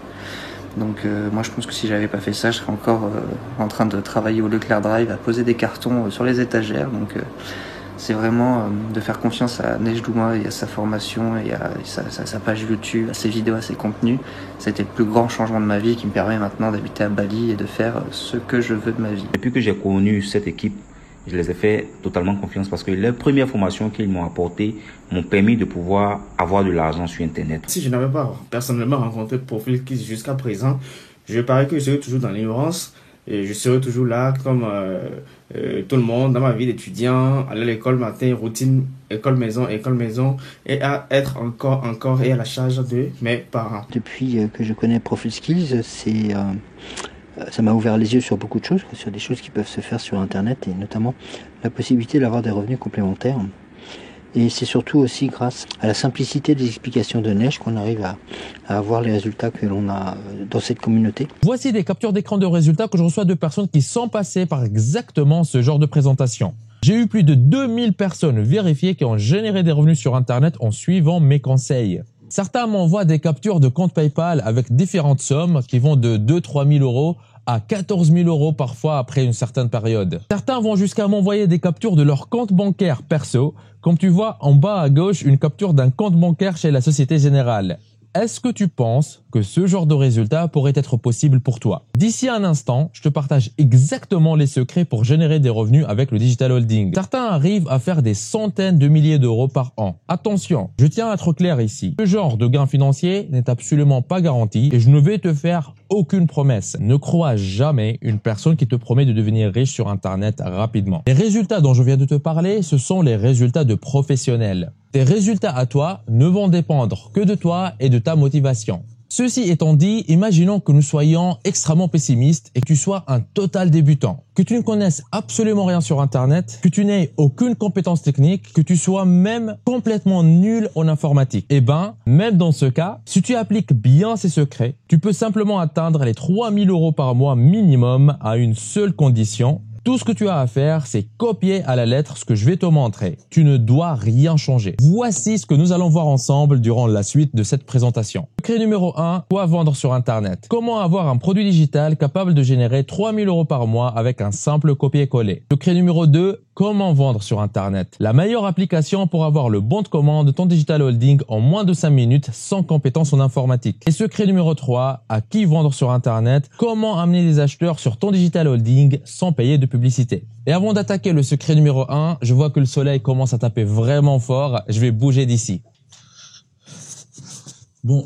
C: Donc moi je pense que si j'avais pas fait ça, je serais encore en train de travailler au Leclerc Drive, à poser des cartons sur les étagères. Donc c'est vraiment de faire confiance à Neige Douma et à sa formation et à sa page YouTube, à ses vidéos, à ses contenus. C'était le plus grand changement de ma vie qui me permet maintenant d'habiter à Bali et de faire ce que je veux de ma vie.
D: Depuis que j'ai connu cette équipe, je les ai fait totalement confiance parce que les premières formations qu'ils m'ont apportées m'ont permis de pouvoir avoir de l'argent sur Internet.
E: Si je n'avais pas personnellement rencontré Profil Kiss jusqu'à présent, je parie que je serais toujours dans l'ignorance. je serai toujours là comme tout le monde dans ma vie d'étudiant, aller à l'école matin, routine, école maison, et à être encore et à la charge de mes parents.
F: Depuis que je connais Profil Skills, ça m'a ouvert les yeux sur beaucoup de choses, sur des choses qui peuvent se faire sur Internet et notamment la possibilité d'avoir des revenus complémentaires. Et c'est surtout aussi grâce à la simplicité des explications de Neige qu'on arrive à avoir les résultats que l'on a dans cette communauté.
A: Voici des captures d'écran de résultats que je reçois de personnes qui sont passées par exactement ce genre de présentation. J'ai eu plus de 2000 personnes vérifiées qui ont généré des revenus sur Internet en suivant mes conseils. Certains m'envoient des captures de compte PayPal avec différentes sommes qui vont de 2-3 000 euros à 14 000 euros parfois après une certaine période. Certains vont jusqu'à m'envoyer des captures de leur compte bancaire perso. Comme tu vois en bas à gauche, une capture d'un compte bancaire chez la Société Générale. Est-ce que tu penses que ce genre de résultat pourrait être possible pour toi? D'ici un instant, je te partage exactement les secrets pour générer des revenus avec le digital holding. Certains arrivent à faire des centaines de milliers d'euros par an. Attention, je tiens à être clair ici. Ce genre de gain financier n'est absolument pas garanti et je ne vais te faire aucune promesse. Ne crois jamais une personne qui te promet de devenir riche sur Internet rapidement. Les résultats dont je viens de te parler, ce sont les résultats de professionnels. Tes résultats à toi ne vont dépendre que de toi et de ta motivation. Ceci étant dit, imaginons que nous soyons extrêmement pessimistes et que tu sois un total débutant, que tu ne connaisses absolument rien sur Internet, que tu n'aies aucune compétence technique, que tu sois même complètement nul en informatique. Eh ben, même dans ce cas, si tu appliques bien ces secrets, tu peux simplement atteindre les 3 000 euros par mois minimum à une seule condition. Tout ce que tu as à faire, c'est copier à la lettre ce que je vais te montrer. Tu ne dois rien changer. Voici ce que nous allons voir ensemble durant la suite de cette présentation. Secret numéro 1, quoi vendre sur Internet? Comment avoir un produit digital capable de générer 3 000 euros par mois avec un simple copier-coller? Secret numéro 2, comment vendre sur Internet? La meilleure application pour avoir le bon de commande de ton digital holding en moins de 5 minutes sans compétences en informatique. Et secret numéro 3, à qui vendre sur Internet? Comment amener des acheteurs sur ton digital holding sans payer de publicité? Et avant d'attaquer le secret numéro 1, je vois que le soleil commence à taper vraiment fort. Je vais bouger d'ici. Bon,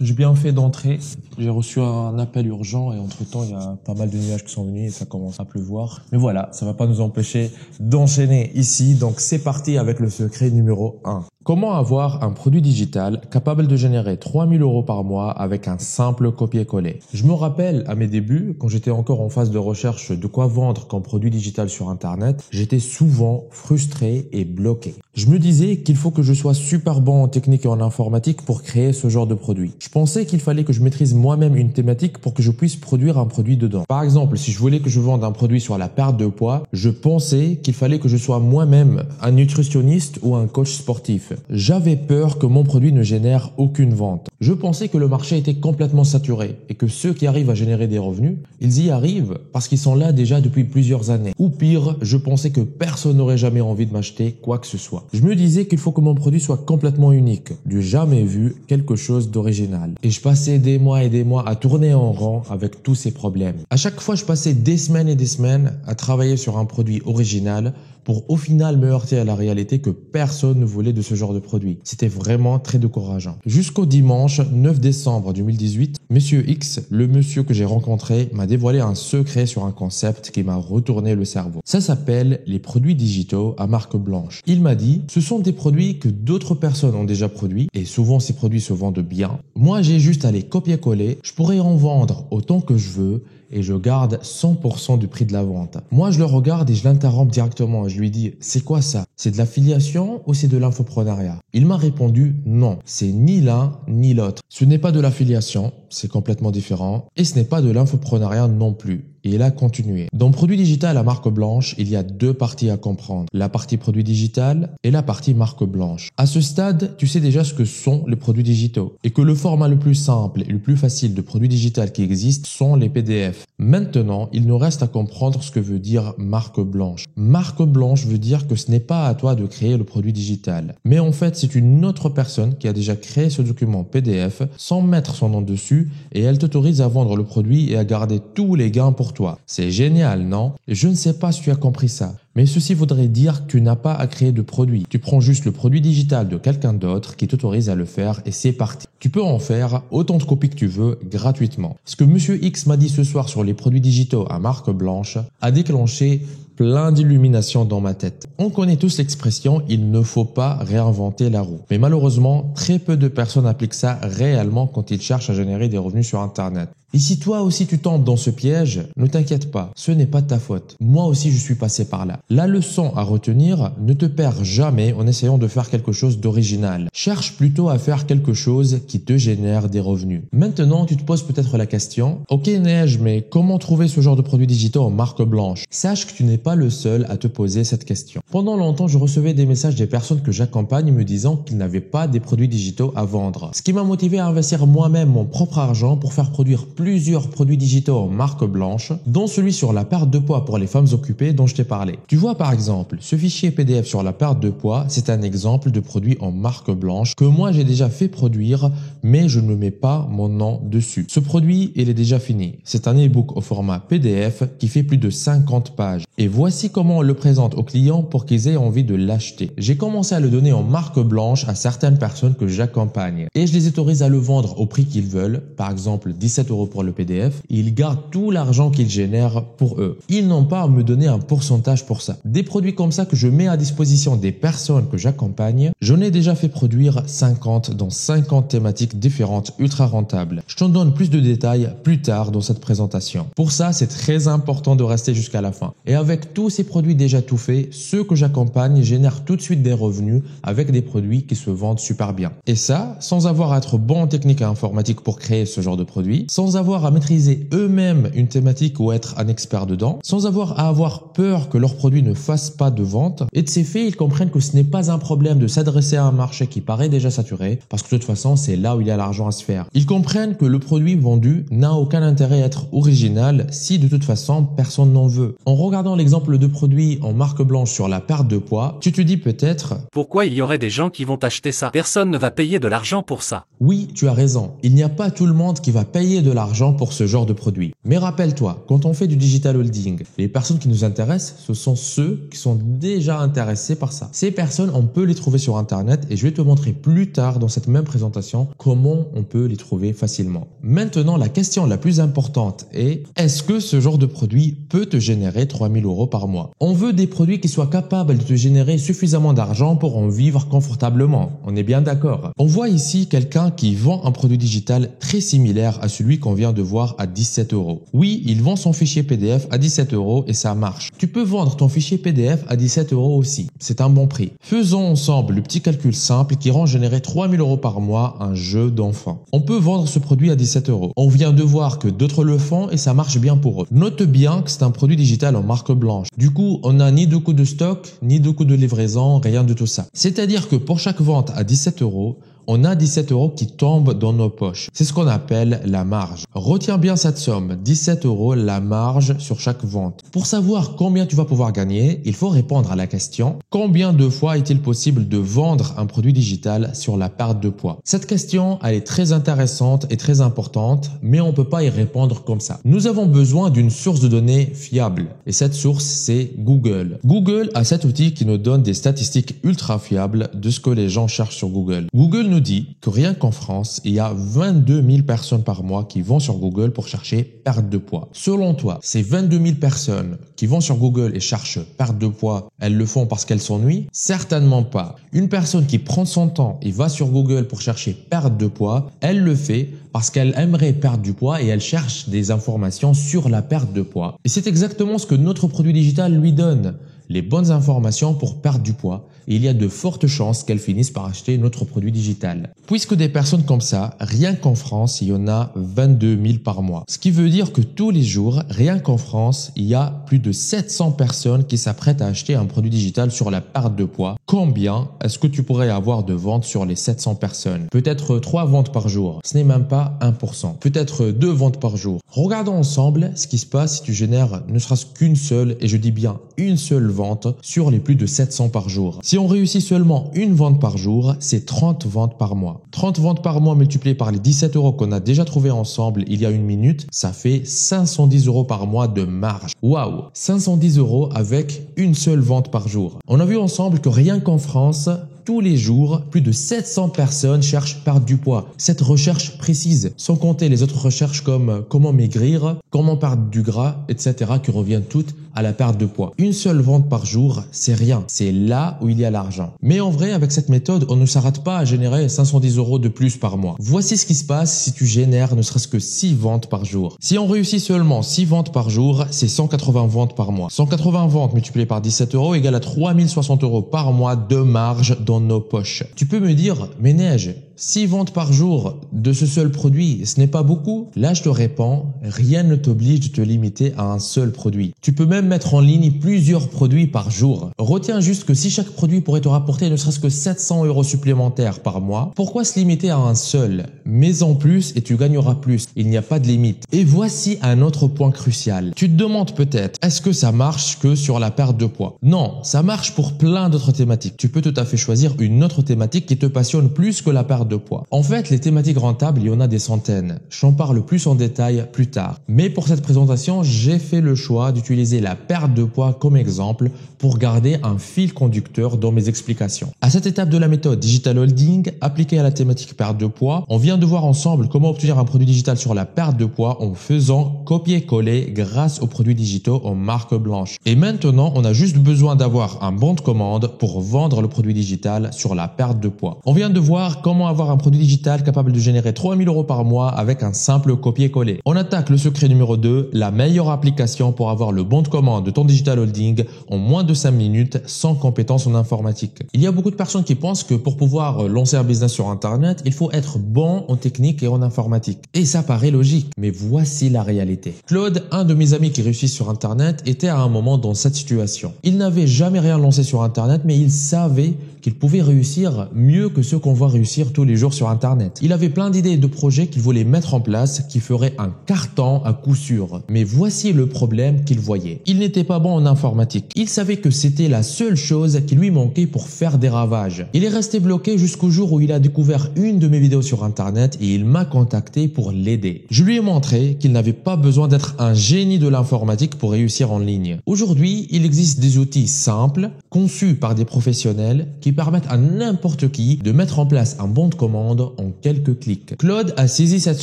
A: j'ai bien fait d'entrer. J'ai reçu un appel urgent et entre-temps, il y a pas mal de nuages qui sont venus et ça commence à pleuvoir. Mais voilà, ça va pas nous empêcher d'enchaîner ici. Donc c'est parti avec le secret numéro 1. Comment avoir un produit digital capable de générer 3 000 euros par mois avec un simple copier-coller? Je me rappelle à mes débuts, quand j'étais encore en phase de recherche de quoi vendre comme produit digital sur Internet, j'étais souvent frustré et bloqué. Je me disais qu'il faut que je sois super bon en technique et en informatique pour créer ce genre de produit. Je pensais qu'il fallait que je maîtrise moi-même une thématique pour que je puisse produire un produit dedans. Par exemple, si je voulais que je vende un produit sur la perte de poids, je pensais qu'il fallait que je sois moi-même un nutritionniste ou un coach sportif. J'avais peur que mon produit ne génère aucune vente. Je pensais que le marché était complètement saturé et que ceux qui arrivent à générer des revenus, ils y arrivent parce qu'ils sont là déjà depuis plusieurs années. Ou pire, je pensais que personne n'aurait jamais envie de m'acheter quoi que ce soit. Je me disais qu'il faut que mon produit soit complètement unique, du jamais vu, quelque chose d'original. Et je passais des mois et des mois à tourner en rond avec tous ces problèmes. À chaque fois, je passais des semaines et des semaines à travailler sur un produit original pour au final me heurter à la réalité que personne ne voulait de ce genre de produit. C'était vraiment très décourageant. Jusqu'au dimanche 9 décembre 2018, Monsieur X, le monsieur que j'ai rencontré, m'a dévoilé un secret sur un concept qui m'a retourné le cerveau. Ça s'appelle les produits digitaux à marque blanche. Il m'a dit, ce sont des produits que d'autres personnes ont déjà produits et souvent ces produits se vendent bien. Moi, j'ai juste à les copier-coller, je pourrais en vendre autant que je veux et je garde 100% du prix de la vente. Moi, je le regarde et je l'interromps directement et je lui dis, c'est quoi ça? C'est de l'affiliation ou c'est de l'infoprenariat? Il m'a répondu, non, c'est ni l'un ni l'autre. Ce n'est pas de l'affiliation, c'est complètement différent et ce n'est pas de l'infoprenariat non plus. Et il a continué. Dans produit digital à marque blanche, il y a deux parties à comprendre. La partie produit digital et la partie marque blanche. À ce stade, tu sais déjà ce que sont les produits digitaux et que le format le plus simple et le plus facile de produit digital qui existe sont les PDF. Maintenant, il nous reste à comprendre ce que veut dire marque blanche. Marque blanche veut dire que ce n'est pas à toi de créer le produit digital. Mais en fait, c'est une autre personne qui a déjà créé ce document PDF sans mettre son nom dessus et elle t'autorise à vendre le produit et à garder tous les gains pour toi. C'est génial, non? Je ne sais pas si tu as compris ça. Mais ceci voudrait dire que tu n'as pas à créer de produit. Tu prends juste le produit digital de quelqu'un d'autre qui t'autorise à le faire et c'est parti. Tu Tu peux en faire autant de copies que tu veux gratuitement. Ce que Monsieur X m'a dit ce soir sur les produits digitaux à marque blanche a déclenché plein d'illuminations dans ma tête. On connaît tous l'expression « il ne faut pas réinventer la roue ». Mais malheureusement, très peu de personnes appliquent ça réellement quand ils cherchent à générer des revenus sur Internet. Et si toi aussi tu tombes dans ce piège, ne t'inquiète pas, ce n'est pas de ta faute. Moi aussi je suis passé par là. La leçon à retenir, ne te perds jamais en essayant de faire quelque chose d'original. Cherche plutôt à faire quelque chose qui te génère des revenus. Maintenant, tu te poses peut-être la question, ok Neige, mais comment trouver ce genre de produits digitaux en marque blanche? Sache que tu n'es pas le seul à te poser cette question. Pendant longtemps, je recevais des messages des personnes que j'accompagne me disant qu'ils n'avaient pas des produits digitaux à vendre. Ce qui m'a motivé à investir moi-même mon propre argent pour faire produire plusieurs produits digitaux en marque blanche, dont celui sur la perte de poids pour les femmes occupées dont je t'ai parlé. Tu vois par exemple, ce fichier PDF sur la perte de poids, c'est un exemple de produit en marque blanche que moi j'ai déjà fait produire, mais je ne mets pas mon nom dessus. Ce produit, il est déjà fini. C'est un e-book au format PDF qui fait plus de 50 pages. Et voici comment on le présente aux clients pour qu'ils aient envie de l'acheter. J'ai commencé à le donner en marque blanche à certaines personnes que j'accompagne. Et je les autorise à le vendre au prix qu'ils veulent, par exemple 17 € pour le PDF. Et ils gardent tout l'argent qu'ils génèrent pour eux. Ils n'ont pas à me donner un pourcentage pour ça. Des produits comme ça que je mets à disposition des personnes que j'accompagne, j'en ai déjà fait produire 50 dans 50 thématiques différentes ultra rentables. Je t'en donne plus de détails plus tard dans cette présentation. Pour ça, c'est très important de rester jusqu'à la fin. Et avec tous ces produits déjà tout faits, ceux que j'accompagne génèrent tout de suite des revenus avec des produits qui se vendent super bien. Et ça, sans avoir à être bon en technique et informatique pour créer ce genre de produit, sans avoir à maîtriser eux-mêmes une thématique ou être un expert dedans, sans avoir à avoir peur que leurs produits ne fassent pas de vente. Et de ces faits, ils comprennent que ce n'est pas un problème de s'adresser à un marché qui paraît déjà saturé, parce que de toute façon, c'est là où il y a l'argent à se faire. Ils comprennent que le produit vendu n'a aucun intérêt à être original si de toute façon, personne n'en veut. En regardant l'exemple de produit en marque blanche sur la perte de poids, tu te dis peut-être «
G: Pourquoi il y aurait des gens qui vont acheter ça? Personne ne va payer de l'argent pour ça. »
A: Oui, tu as raison. Il n'y a pas tout le monde qui va payer de l'argent pour ce genre de produit. Mais rappelle-toi, quand on fait du digital holding, les personnes qui nous intéressent, ce sont ceux qui sont déjà intéressés par ça. Ces personnes, on peut les trouver sur Internet et je vais te montrer plus tard dans cette même présentation comment on peut les trouver facilement. Maintenant, la question la plus importante est, est-ce que ce genre de produit peut te générer 3000 € par mois? On veut des produits qui soient capables de te générer suffisamment d'argent pour en vivre confortablement. On est bien d'accord. On voit ici quelqu'un qui vend un produit digital très similaire à celui qu'on vient de voir à 17 €. Oui, il vend son fichier PDF à 17 € et ça marche. Tu peux vendre ton fichier PDF à 17 € aussi. C'est un bon prix. Faisons ensemble le petit calcul simple qui rend générer 3000 € par mois un jeu d'enfant. On peut vendre ce produit à 17 €. On vient de voir que d'autres le font et ça marche bien pour eux. Note bien que c'est un produit digital en marque blanche. Du coup, on n'a ni de coût de stock, ni de coût de livraison, rien de tout ça. C'est-à-dire que pour chaque vente à 17 €, on a 17 € qui tombent dans nos poches. C'est ce qu'on appelle la marge. Retiens bien cette somme, 17 € la marge sur chaque vente. Pour savoir combien tu vas pouvoir gagner, il faut répondre à la question « Combien de fois est-il possible de vendre un produit digital sur la perte de poids ?» Cette question, elle est très intéressante et très importante, mais on ne peut pas y répondre comme ça. Nous avons besoin d'une source de données fiable. Et cette source, c'est Google. Google a cet outil qui nous donne des statistiques ultra fiables de ce que les gens cherchent sur Google. Google nous dit que rien qu'en France, il y a 22 000 personnes par mois qui vont sur Google pour chercher perte de poids. Selon toi, ces 22 000 personnes qui vont sur Google et cherchent perte de poids, elles le font parce qu'elles s'ennuient? Certainement pas. Une personne qui prend son temps et va sur Google pour chercher perte de poids, elle le fait parce qu'elle aimerait perdre du poids et elle cherche des informations sur la perte de poids. Et c'est exactement ce que notre produit digital lui donne. Les bonnes informations pour perdre du poids et il y a de fortes chances qu'elles finissent par acheter notre produit digital. Puisque des personnes comme ça, rien qu'en France, il y en a 22 000 par mois. Ce qui veut dire que tous les jours, rien qu'en France, il y a plus de 700 personnes qui s'apprêtent à acheter un produit digital sur la perte de poids. Combien est-ce que tu pourrais avoir de ventes sur les 700 personnes? Peut-être 3 ventes par jour. Ce n'est même pas 1%. Peut-être 2 ventes par jour. Regardons ensemble ce qui se passe si tu génères ne serait-ce qu'une seule, et je dis bien une seule vente sur les plus de 700 par jour. Si on réussit seulement une vente par jour, c'est 30 ventes par mois. 30 ventes par mois multipliées par les 17 € qu'on a déjà trouvé ensemble il y a une minute, ça fait 510 € par mois de marge. Waouh! 510 € avec une seule vente par jour. On a vu ensemble que rien qu'en France, tous les jours, plus de 700 personnes cherchent perdre du poids. Cette recherche précise, sans compter les autres recherches comme comment maigrir, comment perdre du gras, etc. qui reviennent toutes à la perte de poids. Une seule vente par jour, c'est rien. C'est là où il y a l'argent. Mais en vrai, avec cette méthode, on ne s'arrête pas à générer 510 € de plus par mois. Voici ce qui se passe si tu génères ne serait-ce que 6 ventes par jour. Si on réussit seulement 6 ventes par jour, c'est 180 ventes par mois. 180 ventes multipliées par 17 € égale à 3060 € par mois de marge dans nos poches. Tu peux me dire, mais Neige, 6 ventes par jour de ce seul produit, ce n'est pas beaucoup? Là, je te réponds, rien ne t'oblige de te limiter à un seul produit. Tu peux même mettre en ligne plusieurs produits par jour. Retiens juste que si chaque produit pourrait te rapporter ne serait-ce que 700 € supplémentaires par mois, pourquoi se limiter à un seul? Mets en plus et tu gagneras plus. Il n'y a pas de limite. Et voici un autre point crucial. Tu te demandes peut-être, est-ce que ça marche que sur la perte de poids? Non, ça marche pour plein d'autres thématiques. Tu peux tout à fait choisir une autre thématique qui te passionne plus que la perte de poids. En fait, les thématiques rentables, il y en a des centaines. J'en parle plus en détail plus tard. Mais pour cette présentation, j'ai fait le choix d'utiliser la perte de poids comme exemple pour garder un fil conducteur dans mes explications. À cette étape de la méthode Digital Holding, appliquée à la thématique perte de poids, on vient de voir ensemble comment obtenir un produit digital sur la perte de poids en faisant copier-coller grâce aux produits digitaux en marque blanche. Et maintenant, on a juste besoin d'avoir un bon de commande pour vendre le produit digital sur la perte de poids. On vient de voir comment avoir un produit digital capable de générer 3000 € par mois avec un simple copier-coller. On attaque le secret numéro 2, la meilleure application pour avoir le bon de commande de ton Digital Holding en moins de 5 minutes sans compétences en informatique. Il y a beaucoup de personnes qui pensent que pour pouvoir lancer un business sur Internet, il faut être bon en technique et en informatique. Et ça paraît logique, mais voici la réalité. Claude, un de mes amis qui réussit sur Internet, était à un moment dans cette situation. Il n'avait jamais rien lancé sur Internet, mais il savait qu'il pouvait réussir mieux que ceux qu'on voit réussir tous les jours sur Internet. Il avait plein d'idées et de projets qu'il voulait mettre en place qui feraient un carton à coup sûr. Mais voici le problème qu'il voyait. Il n'était pas bon en informatique. Il savait que c'était la seule chose qui lui manquait pour faire des ravages. Il est resté bloqué jusqu'au jour où il a découvert une de mes vidéos sur Internet et il m'a contacté pour l'aider. Je lui ai montré qu'il n'avait pas besoin d'être un génie de l'informatique pour réussir en ligne. Aujourd'hui, il existe des outils simples, conçus par des professionnels qui permettent à n'importe qui de mettre en place un bon de commande en quelques clics. Claude a saisi cette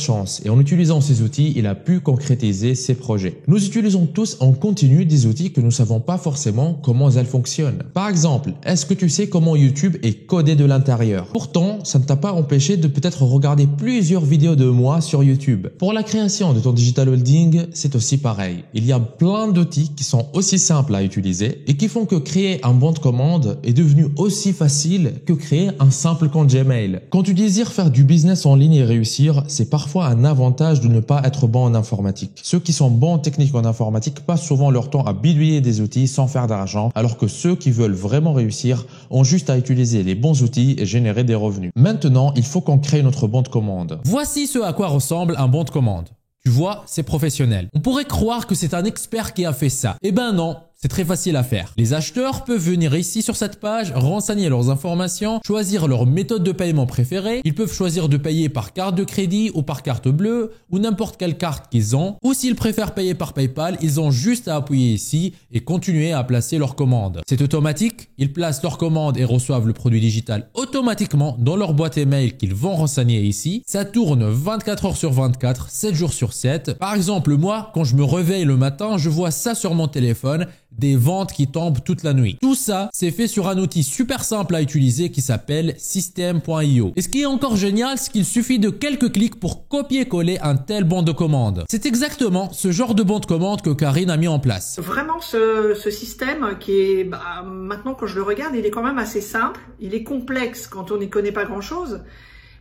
A: chance et en utilisant ces outils, il a pu concrétiser ses projets. Nous utilisons tous en continu des outils que nous ne savons pas forcément comment elles fonctionnent. Par exemple, est-ce que tu sais comment YouTube est codé de l'intérieur? Pourtant, ça ne t'a pas empêché de peut-être regarder plusieurs vidéos de moi sur YouTube. Pour la création de ton Digital Holding, c'est aussi pareil. Il y a plein d'outils qui sont aussi simples à utiliser et qui font que créer un bon de commande est devenu aussi facile que créer un simple compte Gmail. Quand tu désires faire du business en ligne et réussir, c'est parfois un avantage de ne pas être bon en informatique. Ceux qui sont bons en technique en informatique passent souvent leur temps à bidouiller des outils sans faire d'argent, alors que ceux qui veulent vraiment réussir ont juste à utiliser les bons outils et générer des revenus. Maintenant, il faut qu'on crée notre bon de commande.
H: Voici ce à quoi ressemble un bon de commande. Tu vois, c'est professionnel. On pourrait croire que c'est un expert qui a fait ça. Eh ben non. C'est très facile à faire. Les acheteurs peuvent venir ici sur cette page, renseigner leurs informations, choisir leur méthode de paiement préférée. Ils peuvent choisir de payer par carte de crédit ou par carte bleue ou n'importe quelle carte qu'ils ont. Ou s'ils préfèrent payer par PayPal, ils ont juste à appuyer ici et continuer à placer leur commande. C'est automatique. Ils placent leur commande et reçoivent le produit digital automatiquement dans leur boîte email qu'ils vont renseigner ici. Ça tourne 24 heures sur 24, 7 jours sur 7. Par exemple, moi, quand je me réveille le matin, je vois ça sur mon téléphone. Des ventes qui tombent toute la nuit. Tout ça, c'est fait sur un outil super simple à utiliser qui s'appelle System.io. Et ce qui est encore génial, c'est qu'il suffit de quelques clics pour copier-coller un tel bon de commande. C'est exactement ce genre de bon de commande que Karine a mis en place.
I: Vraiment, ce système qui est, maintenant quand je le regarde, il est quand même assez simple. Il est complexe quand on n'y connaît pas grand-chose.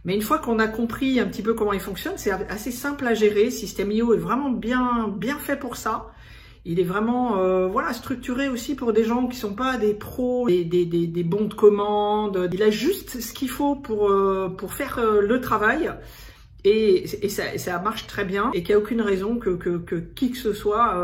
I: Mais une fois qu'on a compris un petit peu comment il fonctionne, c'est assez simple à gérer. System.io est vraiment bien fait pour ça. Il est vraiment structuré aussi pour des gens qui sont pas des pros, des bons de commande. Il a juste ce qu'il faut pour faire le travail et ça marche très bien et qu'il n'y a aucune raison que qui que ce soit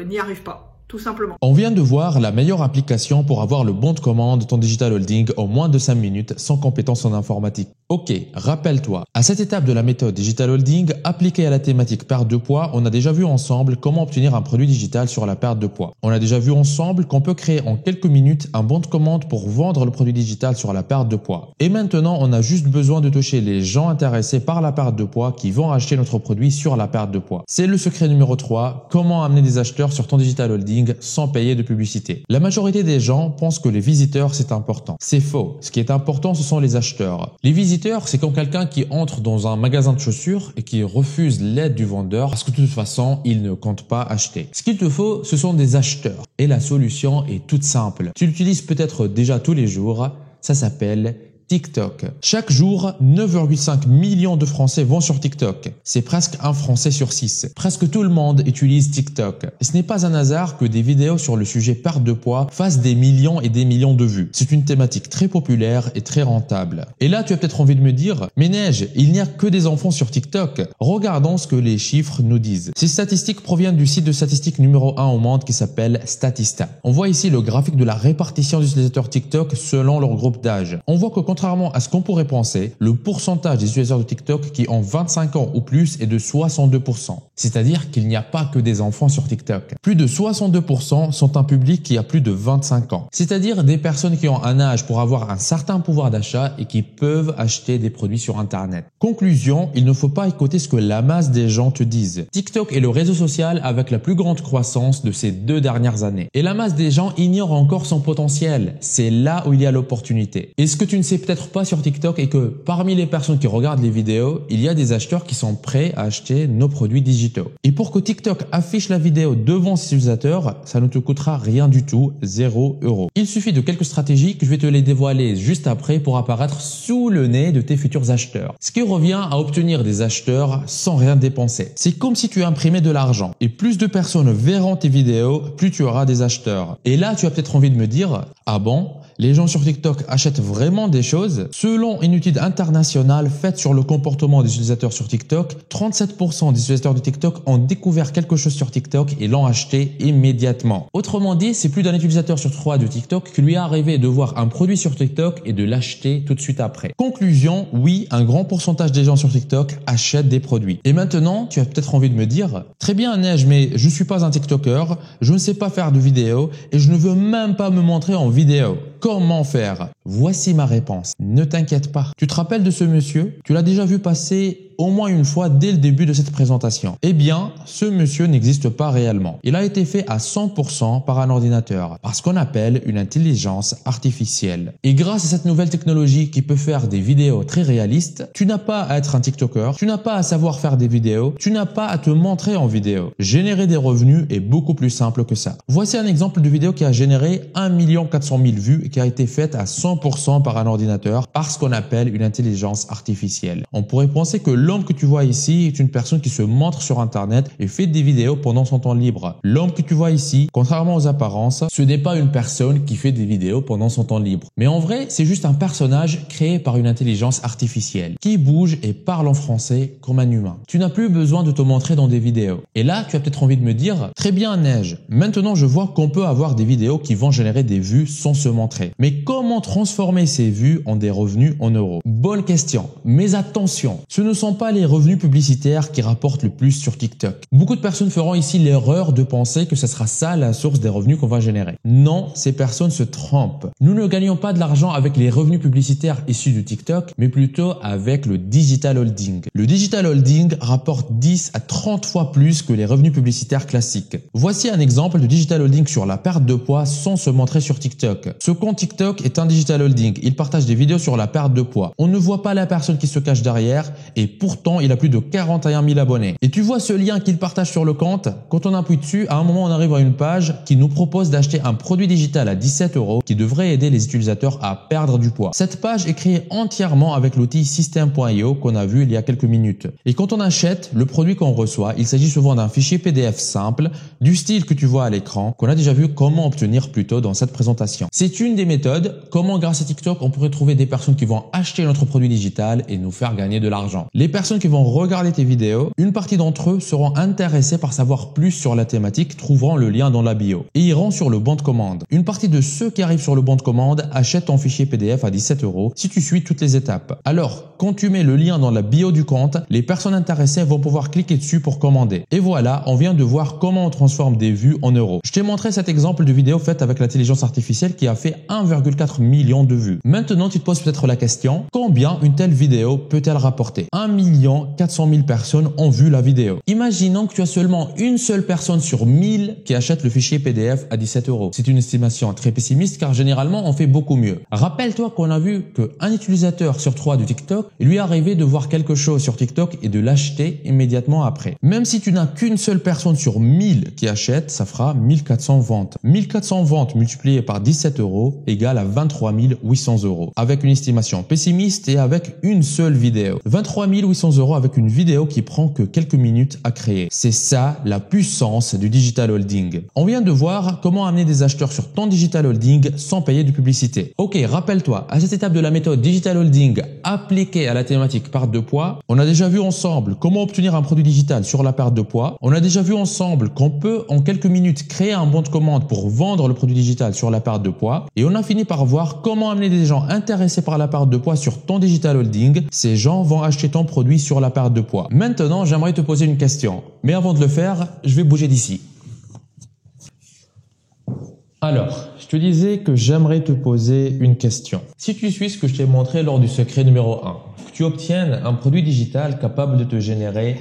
I: n'y arrive pas. tout simplement.
A: On vient de voir la meilleure application pour avoir le bon de commande de ton digital holding en moins de 5 minutes sans compétence en informatique. Ok, rappelle-toi, à cette étape de la méthode digital holding appliquée à la thématique perte de poids, on a déjà vu ensemble comment obtenir un produit digital sur la perte de poids. On a déjà vu ensemble qu'on peut créer en quelques minutes un bon de commande pour vendre le produit digital sur la perte de poids. Et maintenant, on a juste besoin de toucher les gens intéressés par la perte de poids qui vont acheter notre produit sur la perte de poids. C'est le secret numéro 3, comment amener des acheteurs sur ton digital holding sans payer de publicité. La majorité des gens pensent que les visiteurs c'est important. C'est faux. Ce qui est important, ce sont les acheteurs. Les visiteurs, c'est comme quelqu'un qui entre dans un magasin de chaussures et qui refuse l'aide du vendeur parce que de toute façon, il ne compte pas acheter. Ce qu'il te faut, ce sont des acheteurs. Et la solution est toute simple. Tu l'utilises peut-être déjà tous les jours. Ça s'appelle TikTok. Chaque jour, 9,5 millions de Français vont sur TikTok. C'est presque un Français sur 6. Presque tout le monde utilise TikTok. Et ce n'est pas un hasard que des vidéos sur le sujet perte de poids fassent des millions et des millions de vues. C'est une thématique très populaire et très rentable. Et là, tu as peut-être envie de me dire, mais Neige, il n'y a que des enfants sur TikTok. Regardons ce que les chiffres nous disent. Ces statistiques proviennent du site de statistiques numéro 1 au monde qui s'appelle Statista. On voit ici le graphique de la répartition des utilisateurs TikTok selon leur groupe d'âge. On voit que contrairement à ce qu'on pourrait penser, le pourcentage des utilisateurs de TikTok qui ont 25 ans ou plus est de 62%. C'est-à-dire qu'il n'y a pas que des enfants sur TikTok. Plus de 62% sont un public qui a plus de 25 ans. C'est-à-dire des personnes qui ont un âge pour avoir un certain pouvoir d'achat et qui peuvent acheter des produits sur Internet. Conclusion, il ne faut pas écouter ce que la masse des gens te disent. TikTok est le réseau social avec la plus grande croissance de ces 2 dernières années. Et la masse des gens ignore encore son potentiel. C'est là où il y a l'opportunité. Et ce que tu ne sais peut-être pas sur TikTok est que parmi les personnes qui regardent les vidéos, il y a des acheteurs qui sont prêts à acheter nos produits digitaux. Et pour que TikTok affiche la vidéo devant ses utilisateurs, ça ne te coûtera rien du tout, 0 €. Il suffit de quelques stratégies que je vais te les dévoiler juste après pour apparaître sous le nez de tes futurs acheteurs. Ce qui revient à obtenir des acheteurs sans rien dépenser. C'est comme si tu imprimais de l'argent. Et plus de personnes verront tes vidéos, plus tu auras des acheteurs. Et là, tu as peut-être envie de me dire, ah bon ? Les gens sur TikTok achètent vraiment des choses? Selon une étude internationale faite sur le comportement des utilisateurs sur TikTok, 37% des utilisateurs de TikTok ont découvert quelque chose sur TikTok et l'ont acheté immédiatement. Autrement dit, c'est plus d'un utilisateur sur 3 de TikTok qui lui est arrivé de voir un produit sur TikTok et de l'acheter tout de suite après. Conclusion, oui, un grand pourcentage des gens sur TikTok achètent des produits. Et maintenant, tu as peut-être envie de me dire, très bien Neige, mais je suis pas un TikToker, je ne sais pas faire de vidéos et je ne veux même pas me montrer en vidéo. Comment faire? Voici ma réponse. Ne t'inquiète pas. Tu te rappelles de ce monsieur? Tu l'as déjà vu passer au moins une fois dès le début de cette présentation. Eh bien, ce monsieur n'existe pas réellement. Il a été fait à 100% par un ordinateur, par ce qu'on appelle une intelligence artificielle. Et grâce à cette nouvelle technologie qui peut faire des vidéos très réalistes, tu n'as pas à être un TikToker, tu n'as pas à savoir faire des vidéos, tu n'as pas à te montrer en vidéo. Générer des revenus est beaucoup plus simple que ça. Voici un exemple de vidéo qui a généré 1 400 000 vues et qui a été faite à 100% par un ordinateur, par ce qu'on appelle une intelligence artificielle. On pourrait penser que l'homme que tu vois ici est une personne qui se montre sur Internet et fait des vidéos pendant son temps libre. L'homme que tu vois ici, contrairement aux apparences, ce n'est pas une personne qui fait des vidéos pendant son temps libre. Mais en vrai, c'est juste un personnage créé par une intelligence artificielle qui bouge et parle en français comme un humain. Tu n'as plus besoin de te montrer dans des vidéos. Et là, tu as peut-être envie de me dire, très bien Neige, maintenant je vois qu'on peut avoir des vidéos qui vont générer des vues sans se montrer. Mais comment transformer ces vues en des revenus en euros? Bonne question. Mais attention, ce ne sont pas les revenus publicitaires qui rapportent le plus sur TikTok. Beaucoup de personnes feront ici l'erreur de penser que ce sera ça la source des revenus qu'on va générer. Non, ces personnes se trompent. Nous ne gagnons pas de l'argent avec les revenus publicitaires issus de TikTok, mais plutôt avec le digital holding. Le digital holding rapporte 10 à 30 fois plus que les revenus publicitaires classiques. Voici un exemple de digital holding sur la perte de poids sans se montrer sur TikTok. Ce compte TikTok est un digital holding. Il partage des vidéos sur la perte de poids. On ne voit pas la personne qui se cache derrière et pourtant il a plus de 41 000 abonnés. Et tu vois ce lien qu'il partage sur le compte? Quand on appuie dessus, à un moment on arrive à une page qui nous propose d'acheter un produit digital à 17 € qui devrait aider les utilisateurs à perdre du poids. Cette page est créée entièrement avec l'outil System.io qu'on a vu il y a quelques minutes. Et quand on achète le produit qu'on reçoit, il s'agit souvent d'un fichier PDF simple, du style que tu vois à l'écran, qu'on a déjà vu comment obtenir plus tôt dans cette présentation. C'est une des méthodes, comment grâce à TikTok on pourrait trouver des personnes qui vont acheter notre produit digital et nous faire gagner de l'argent. Les personnes qui vont regarder tes vidéos, une partie d'entre eux seront intéressés par savoir plus sur la thématique, trouveront le lien dans la bio et iront sur le bon de commande. Une partie de ceux qui arrivent sur le bon de commande achètent ton fichier PDF à 17 € si tu suis toutes les étapes. Alors, quand tu mets le lien dans la bio du compte, les personnes intéressées vont pouvoir cliquer dessus pour commander. Et voilà, on vient de voir comment on transforme des vues en euros. Je t'ai montré cet exemple de vidéo faite avec l'intelligence artificielle qui a fait 1,4 million de vues. Maintenant, tu te poses peut-être la question, combien une telle vidéo peut-elle rapporter? 1 400 000 personnes ont vu la vidéo. Imaginons que tu as seulement une seule personne sur 1000 qui achète le fichier PDF à 17 €. C'est une estimation très pessimiste car généralement on fait beaucoup mieux. Rappelle-toi qu'on a vu qu'un utilisateur sur 3 de TikTok, il lui est arrivé de voir quelque chose sur TikTok et de l'acheter immédiatement après. Même si tu n'as qu'une seule personne sur 1000 qui achète, ça fera 1400 ventes. 1400 ventes multipliées par 17 € égale à 23 800 €. Avec une estimation pessimiste et avec une seule vidéo. 23 800 € avec une vidéo qui prend que quelques minutes à créer. C'est ça la puissance du digital holding. On vient de voir comment amener des acheteurs sur ton digital holding sans payer de publicité. Ok, rappelle-toi, à cette étape de la méthode digital holding appliquée à la thématique perte de poids, on a déjà vu ensemble comment obtenir un produit digital sur la perte de poids. On a déjà vu ensemble qu'on peut en quelques minutes créer un bon de commande pour vendre le produit digital sur la perte de poids. Et on a fini par voir comment amener des gens intéressés par la perte de poids sur ton digital holding. Ces gens vont acheter ton produit sur la perte de poids. Maintenant, j'aimerais te poser une question. Mais avant de le faire, je vais bouger d'ici. Alors, je te disais que j'aimerais te poser une question. Si tu suis ce que je t'ai montré lors du secret numéro 1, que tu obtiennes un produit digital capable de te générer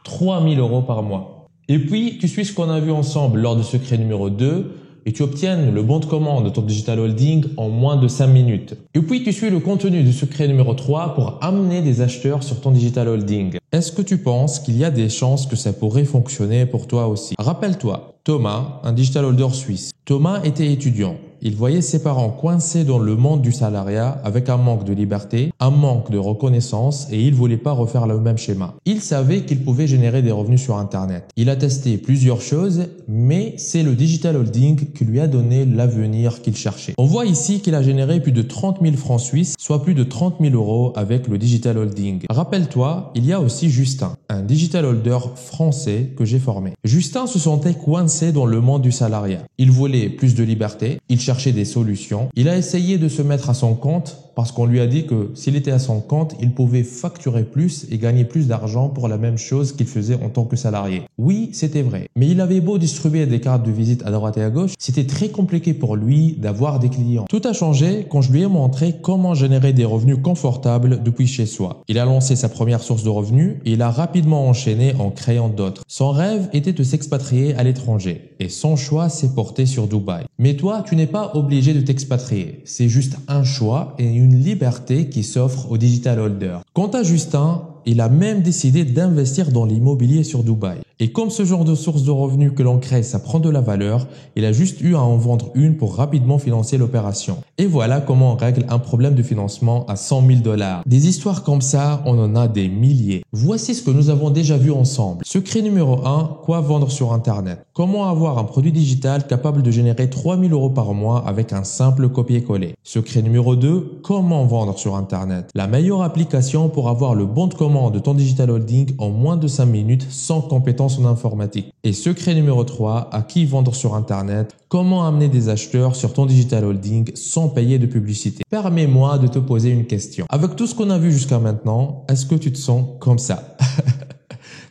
A: 3 000 € par mois. Et puis, tu suis ce qu'on a vu ensemble lors du secret numéro 2 et tu obtiennes le bon de commande de ton digital holding en moins de 5 minutes. Et puis, tu suis le contenu du secret numéro 3 pour amener des acheteurs sur ton digital holding. Est-ce que tu penses qu'il y a des chances que ça pourrait fonctionner pour toi aussi? Rappelle-toi, Thomas, un digital holder suisse. Thomas était étudiant. Il voyait ses parents coincés dans le monde du salariat avec un manque de liberté, un manque de reconnaissance et il voulait pas refaire le même schéma. Il savait qu'il pouvait générer des revenus sur Internet. Il a testé plusieurs choses, mais c'est le digital holding qui lui a donné l'avenir qu'il cherchait. On voit ici qu'il a généré plus de 30 000 francs suisses, soit plus de 30 000 € avec le digital holding. Rappelle-toi, il y a aussi Justin, un digital holder français que j'ai formé. Justin se sentait coincé dans le monde du salariat. Il voulait plus de liberté, il cherchait des solutions. Il a essayé de se mettre à son compte parce qu'on lui a dit que s'il était à son compte, il pouvait facturer plus et gagner plus d'argent pour la même chose qu'il faisait en tant que salarié. Oui, c'était vrai. Mais il avait beau distribuer des cartes de visite à droite et à gauche, c'était très compliqué pour lui d'avoir des clients. Tout a changé quand je lui ai montré comment générer des revenus confortables depuis chez soi. Il a lancé sa première source de revenus et il a rapidement enchaîné en créant d'autres. Son rêve était de s'expatrier à l'étranger et son choix s'est porté sur Dubaï. Mais toi, tu n'es pas obligé de t'expatrier. C'est juste un choix et une liberté qui s'offre aux digital holders. Quant à Justin, il a même décidé d'investir dans l'immobilier sur Dubaï. Et comme ce genre de source de revenus que l'on crée, ça prend de la valeur, il a juste eu à en vendre une pour rapidement financer l'opération. Et voilà comment on règle un problème de financement à 100 000 $. Des histoires comme ça, on en a des milliers. Voici ce que nous avons déjà vu ensemble. Secret numéro 1, quoi vendre sur Internet? Comment avoir un produit digital capable de générer 3 000 € par mois avec un simple copier-coller? Secret numéro 2, comment vendre sur Internet? La meilleure application pour avoir le bon de commande de ton digital holding en moins de 5 minutes sans compétences en informatique. Et secret numéro 3, à qui vendre sur Internet? Comment amener des acheteurs sur ton digital holding sans payer de publicité? Permets-moi de te poser une question. Avec tout ce qu'on a vu jusqu'à maintenant, est-ce que tu te sens comme ça?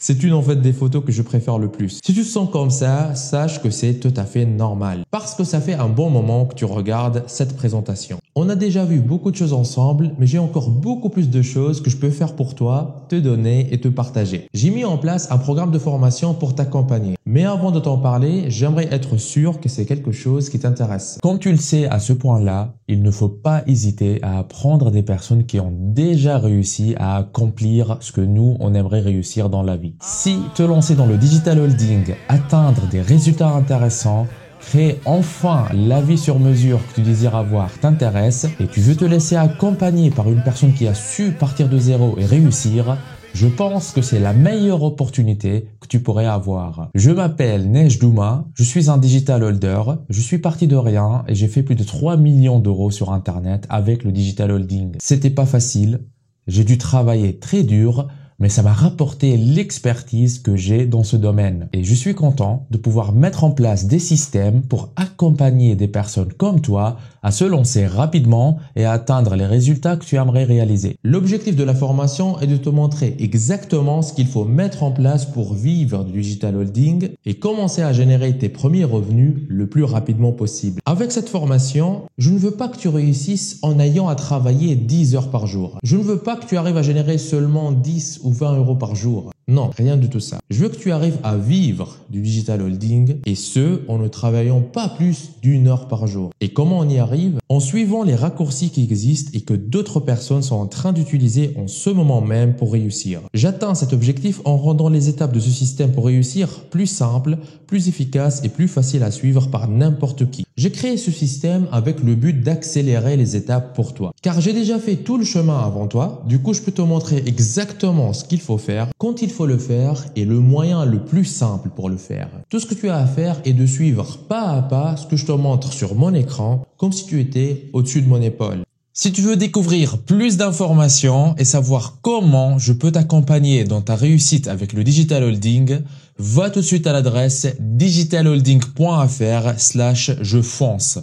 A: C'est une en fait des photos que je préfère le plus. Si tu te sens comme ça, sache que c'est tout à fait normal. Parce que ça fait un bon moment que tu regardes cette présentation. On a déjà vu beaucoup de choses ensemble, mais j'ai encore beaucoup plus de choses que je peux faire pour toi, te donner et te partager. J'ai mis en place un programme de formation pour t'accompagner. Mais avant de t'en parler, j'aimerais être sûr que c'est quelque chose qui t'intéresse. Comme tu le sais à ce point-là, il ne faut pas hésiter à apprendre des personnes qui ont déjà réussi à accomplir ce que nous, on aimerait réussir dans la vie. Si te lancer dans le digital holding, atteindre des résultats intéressants, créer enfin la vie sur mesure que tu désires avoir t'intéresse et tu veux te laisser accompagner par une personne qui a su partir de zéro et réussir, je pense que c'est la meilleure opportunité que tu pourrais avoir. Je m'appelle Neige Douma, je suis un digital holder, je suis parti de rien et j'ai fait plus de 3 millions € sur Internet avec le digital holding. C'était pas facile, j'ai dû travailler très dur, mais ça m'a rapporté l'expertise que j'ai dans ce domaine. Et je suis content de pouvoir mettre en place des systèmes pour accompagner des personnes comme toi à se lancer rapidement et à atteindre les résultats que tu aimerais réaliser. L'objectif de la formation est de te montrer exactement ce qu'il faut mettre en place pour vivre du digital holding et commencer à générer tes premiers revenus le plus rapidement possible. Avec cette formation, je ne veux pas que tu réussisses en ayant à travailler 10 heures par jour. Je ne veux pas que tu arrives à générer seulement 10 ou 20 euros par jour. Non, rien de tout ça. Je veux que tu arrives à vivre du digital holding et ce, en ne travaillant pas plus d'1 heure par jour. Et comment on y arrive? En suivant les raccourcis qui existent et que d'autres personnes sont en train d'utiliser en ce moment même pour réussir. J'atteins cet objectif en rendant les étapes de ce système pour réussir plus simples, plus efficaces et plus faciles à suivre par n'importe qui. J'ai créé ce système avec le but d'accélérer les étapes pour toi. Car j'ai déjà fait tout le chemin avant toi, du coup je peux te montrer exactement ce qu'il faut faire, quand il faut le faire et le moyen le plus simple pour le faire. Tout ce que tu as à faire est de suivre pas à pas ce que je te montre sur mon écran, comme si tu étais au-dessus de mon épaule. Si tu veux découvrir plus d'informations et savoir comment je peux t'accompagner dans ta réussite avec le digital holding, va tout de suite à l'adresse digitalholding.fr/je fonce.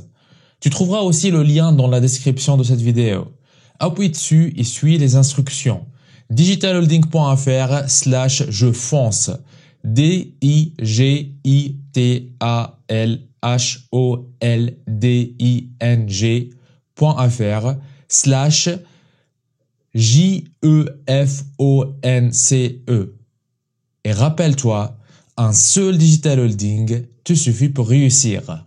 A: Tu trouveras aussi le lien dans la description de cette vidéo. Appuie dessus et suis les instructions. digitalholding.fr/je fonce. digitalholding.fr/JEFONCE. Et rappelle-toi, un seul digital holding te suffit pour réussir.